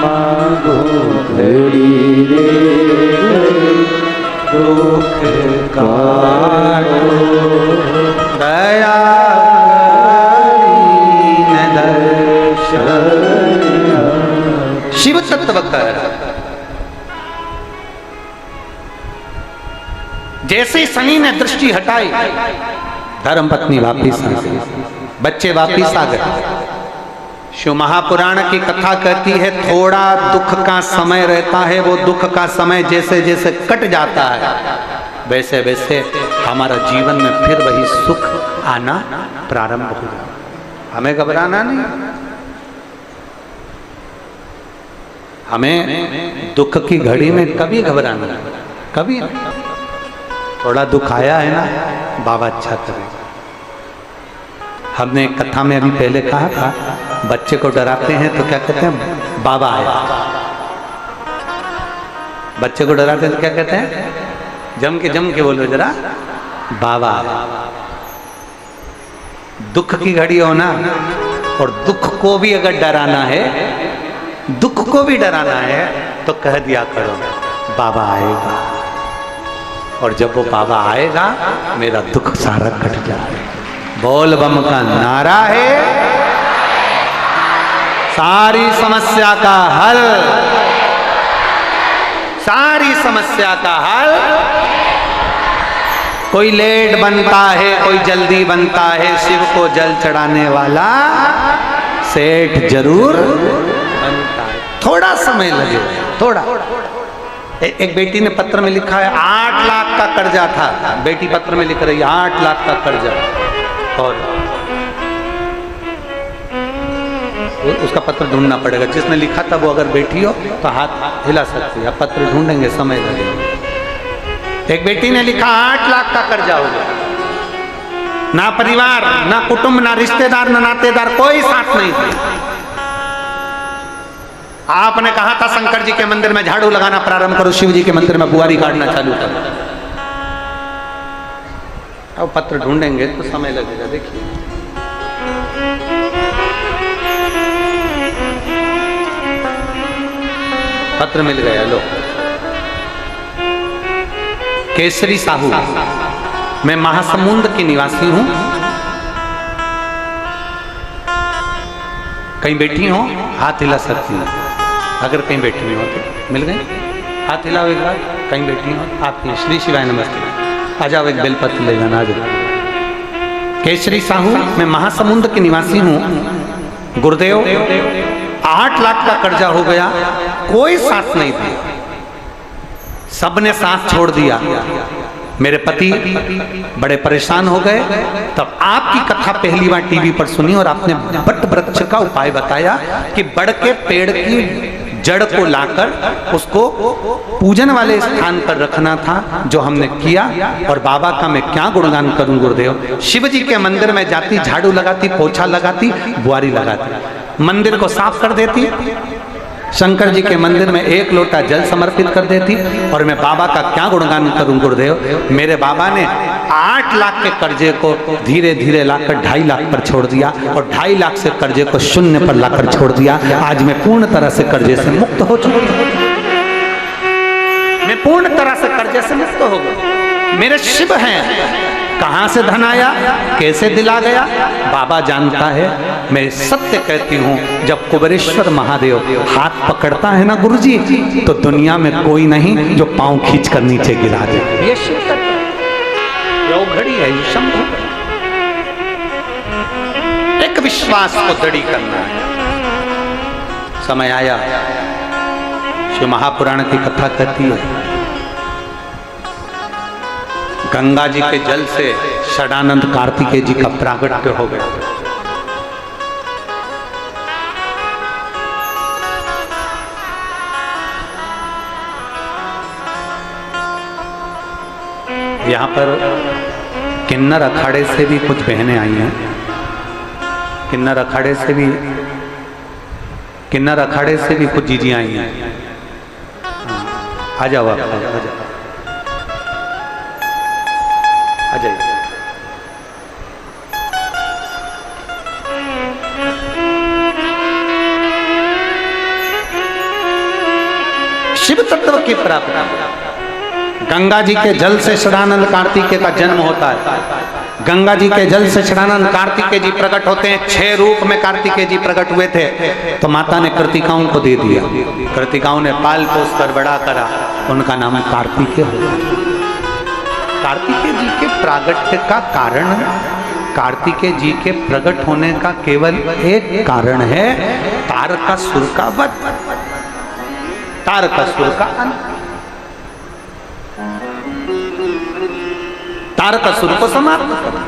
मांगो घड़ी रे दुख काटो, दया दर्शन। शिव तत्व कर जैसे शनि ने दृष्टि हटाई, धर्म पत्नी वापिस आ गई, बच्चे वापिस आ गए। शिव महापुराण की कथा कहती है थोड़ा दुख का समय रहता है, वो दुख का समय जैसे जैसे कट जाता है वैसे वैसे हमारा जीवन में फिर वही सुख आना प्रारंभ हो जाता। हमें घबराना नहीं, हमें दुख की घड़ी में कभी घबराना नहीं, कभी नहीं। थोड़ा दुख आया है ना, बाबा अच्छा करेगा। हमने एक कथा में अभी पहले कहा था, बच्चे को डराते हैं तो क्या कहते हैं, बाबा आया। बच्चे को डराते तो क्या कहते हैं? जम के बोलो जरा, बाबा आया। दुख की घड़ी हो ना, और दुख को भी अगर डराना है, दुख को भी डराना है, तो कह दिया करो बाबा आएगा। और जब वो बाबा आएगा मेरा दुख सारा कट जाएगा। बोल बम का नारा है, सारी समस्या का हल, सारी समस्या का हल। कोई लेट बनता है, कोई जल्दी बनता है, शिव को जल चढ़ाने वाला सेठ जरूर बनता है। थोड़ा समय लगेगा, थोड़ा। एक बेटी ने पत्र में लिखा है 8 लाख का कर्जा था, बेटी पत्र में लिख रही है 8 लाख का कर्जा, और उसका पत्र ढूंढना पड़ेगा। जिसने लिखा था वो अगर बैठी हो तो हाथ हिला सकती है, पत्र ढूंढेंगे, समय लगेगा। एक बेटी ने लिखा 8 लाख का कर्जा हो गया, ना परिवार, ना कुटुंब, ना रिश्तेदार, ना नातेदार, कोई साथ नहीं था। आपने कहा था शंकर जी के मंदिर में झाड़ू लगाना प्रारंभ करो, शिव जी के मंदिर में बुआरी काटना चालू करो। अब पत्र ढूंढेंगे तो समय लगेगा। देखिए पत्र मिल गया, लो। केसरी साहू, मैं महासमुंद की निवासी हूं। कहीं बैठी हो हाथ हिला सकती हो, अगर कहीं बैठी हुई हो तो। मिल गए? हाथ हिलाओ एक बार, कहीं बैठी हो आपकी। श्री शिवाय नमस्ते। आ जाओ, एक बेलपत्र ले जाना। आ जाओ। केसरी साहू, मैं महासमुंद की निवासी हूं। गुरुदेव, 8 लाख का कर्जा हो गया, कोई साथ नहीं दिया, सबने साथ छोड़ दिया। मेरे पति बड़े परेशान हो गए। तब आपकी कथा पहली बार टीवी पर सुनी और आपने बट वृक्ष का उपाय बताया कि बड़ के पेड़ की जड़ को लाकर उसको पूजन वाले स्थान पर रखना था, जो हमने किया। और बाबा का मैं क्या गुणगान करूं गुरुदेव। शिव जी के मंदिर में जाती, झाड़ू लगाती, पोछा लगाती, बुआरी लगाती, मंदिर को साफ कर देती, शंकर जी के मंदिर में 1 लोटा जल समर्पित कर देती। और मैं बाबा का क्या गुणगान करूं गुरुदेव। मेरे बाबा ने 8 लाख के कर्जे को धीरे धीरे लाकर 2.5 लाख पर छोड़ दिया, और 2.5 लाख से कर्जे को 0 पर लाकर छोड़ दिया। आज मैं पूर्ण तरह से कर्जे से मुक्त हो चुका हूं। मैं पूर्ण तरह से कर्जे से मुक्त हो गया। मेरे शिव हैं। कहां से धन आया, कैसे दिला गया, बाबा जानता है। मैं सत्य कहती हूं, जब कुबेरेश्वर महादेव हाथ पकड़ता है ना गुरुजी, तो दुनिया में कोई नहीं जो पांव खींच कर नीचे गिरा दे। ये शिव तत्व है, ये घड़ी है, ये शंभू। एक विश्वास को दृढ़ करना है। समय आया, शिव महापुराण की कथा कहती है, गंगा जी के जल से षडानंद कार्तिकेय जी का प्रागट्य हो गया। यहाँ पर किन्नर अखाड़े से भी कुछ बहनें आई हैं। किन्नर अखाड़े से भी कुछ जीजी आई हैं। आ जाओ आप, आ जाओ, आ जाइए। शिव तत्व की प्राप्ति। गंगा जी के जल से षडानंद कार्तिकेय का जन्म होता है। गंगा जी के जल से षडानंद कार्तिकेय जी प्रकट होते हैं। 6 रूप में कार्तिकेय जी प्रकट हुए थे, तो माता ने कृतिकाओं को दे दिया। कृतिकाओं ने पाल पोस कर बड़ा करा, उनका नाम कार्तिकेय हो। कार्तिकेय जी के प्रागट्य का कारण, कार्तिकेय जी के प्रकट होने का केवल एक कारण है, तारकासुर का वध, तारकासुर का अंत। तारकासुर को समाप्त करना।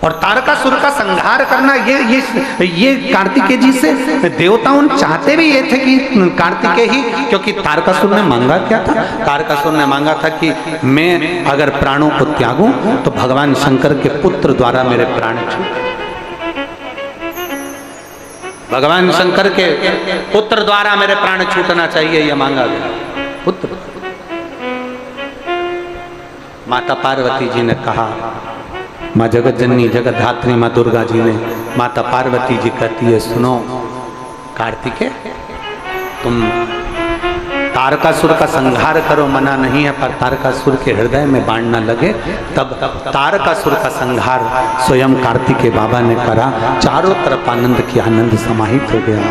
और तारकासुर का संहार करना, ये कार्तिकेय जी से देवताओं चाहते भी ये थे कि कार्तिकेय ही, क्योंकि तारकासुर ने मांगा क्या था? तारकासुर ने मांगा था कि मैं अगर प्राणों को त्यागूं तो भगवान शंकर के पुत्र द्वारा मेरे प्राण छूटे। भगवान शंकर के पुत्र द्वारा मेरे प्राण छूटना चाहिए, यह मांगा गया पुत्र। माता पार्वती जी ने कहा, माँ जगत जननी जगत धात्री माँ दुर्गा जी ने, माता पार्वती जी कहती है, सुनो कार्तिकेय, तुम तारकासुर का संहार करो, मना नहीं है, पर तारकासुर के हृदय में बाण न लगे। तब तारकासुर का संहार स्वयं कार्तिकेय बाबा ने करा। चारों तरफ आनंद की आनंद समाहित हो गया।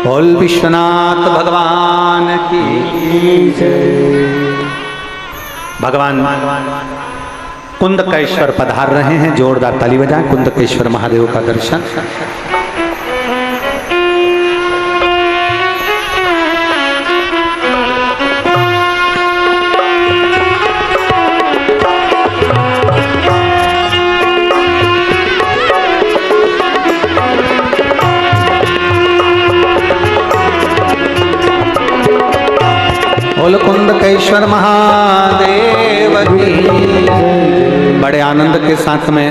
बोल विश्वनाथ भगवान की जय। भगवान कुंदकेश्वर पधार रहे हैं, जोरदार ताली बजाएं। कुंदकेश्वर महादेव का दर्शन। बोल कुंदकेश्वर महादेव की। बड़े आनंद के साथ में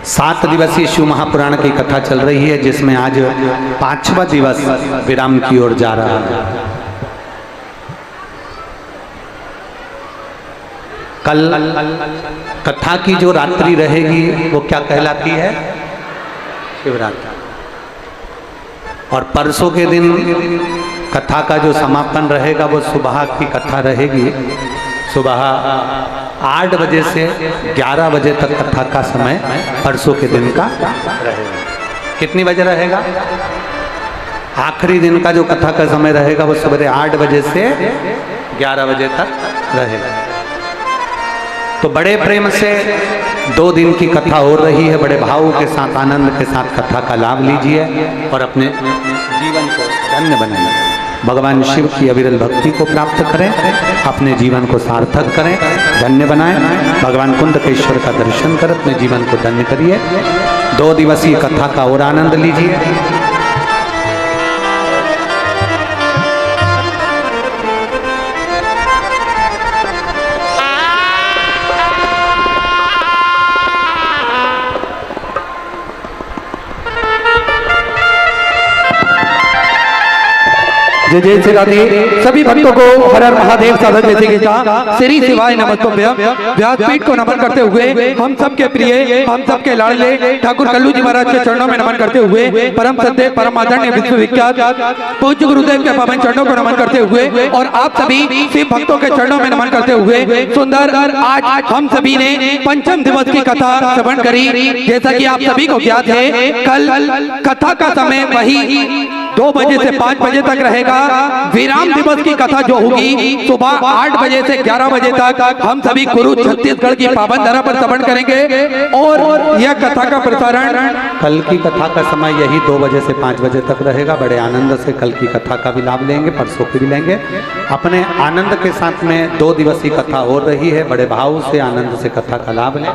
7 दिवसीय शिव महापुराण की कथा चल रही है, जिसमें आज 5वां दिवस विराम की ओर जा रहा है। कल कथा की जो रात्रि रहेगी वो क्या कहलाती है? शिवरात्रि। और परसों के दिन कथा का जो समापन रहेगा वो सुबह की कथा रहेगी। सुबह 8 बजे से 11 बजे तक कथा का समय परसों के दिन का रहेगा। कितनी बजे रहेगा? आखिरी दिन का जो कथा का समय रहेगा वो सवेरे 8 बजे से 11 बजे तक रहेगा। तो बड़े प्रेम से 2 दिन की कथा हो रही है। बड़े भाव के साथ, आनंद के साथ कथा का लाभ लीजिए और अपने जीवन को धन्य बनाइए। भगवान शिव की अविरल भक्ति को प्राप्त करें, अपने जीवन को सार्थक करें, धन्य बनाएं। भगवान कुंदकेश्वर का दर्शन कर अपने जीवन को धन्य करिए। 2 दिवसीय कथा का और आनंद लीजिए। जय जय श्री राधे। सभी भक्तों को हर हर महादेव साधन जैसे के साथ श्री शिवाय नमस्तुभ्यम व्यासपीठ को नमन करते हुए हम सबके प्रिय, हम सबके लाडले ठाकुर कल्लू जी महाराज के चरणों में नमन करते हुए परम सत्य परम आदरणीय विश्वविख्यात पूज्य गुरुदेव के पावन चरणों को नमन करते हुए और आप सभी शिव भक्तों के चरणों में नमन करते हुए सुंदर आज हम सभी ने 5म दिवस की कथा श्रवण करी। जैसा कि आप सभी को ज्ञात है, कल कथा का समय वही 2 बजे से 5 बजे तक रहेगा। विराम दिवस की कथा जो होगी सुबह 8 बजे से 11 बजे तक हम सभी कुरु छत्तीसगढ़ की पावन धरा पर श्रवण करेंगे। और यह कथा का प्रसारण कल की कथा का समय यही 2 बजे से 5 बजे तक रहेगा। बड़े आनंद से कल की कथा का भी लाभ लेंगे, परसों की भी लेंगे। अपने आनंद के साथ में 2 दिवसीय कथा हो रही है। बड़े भाव से आनंद से कथा का लाभ लें।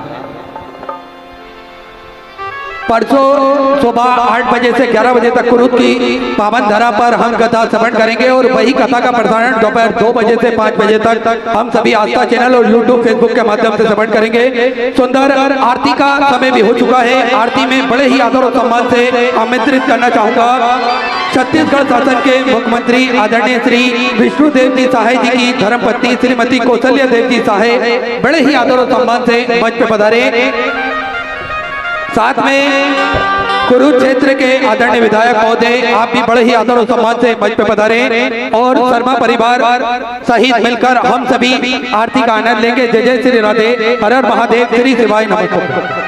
परसों सुबह 8 बजे से 11 बजे तक कुरुद की पावन धरा पर हम कथा श्रवण करेंगे और वही कथा का प्रसारण दोपहर 2 बजे से 5 बजे तक हम सभी आस्था चैनल और यूट्यूब फेसबुक के माध्यम से श्रवण करेंगे। सुंदर आरती का समय भी हो चुका है। आरती में बड़े ही आदर और सम्मान से आमंत्रित करना चाहूंगा छत्तीसगढ़ शासन के मुख्यमंत्री आदरणीय श्री विष्णुदेव जी सहाय जी की धर्मपत्नी श्रीमती कौशल्या देव जी सहाय बड़े ही आदर और सम्मान से मंच पे पधारे। साथ में कुरुक्षेत्र के आदरणीय विधायक महोदय आप भी बड़े ही आदर और सम्मान से मंच पे पधारे और शर्मा परिवार सहित मिलकर हम सभी आरती का आनंद लेंगे। जय जय श्री राधे। हर हर महादेव। श्री शिवाय नमः।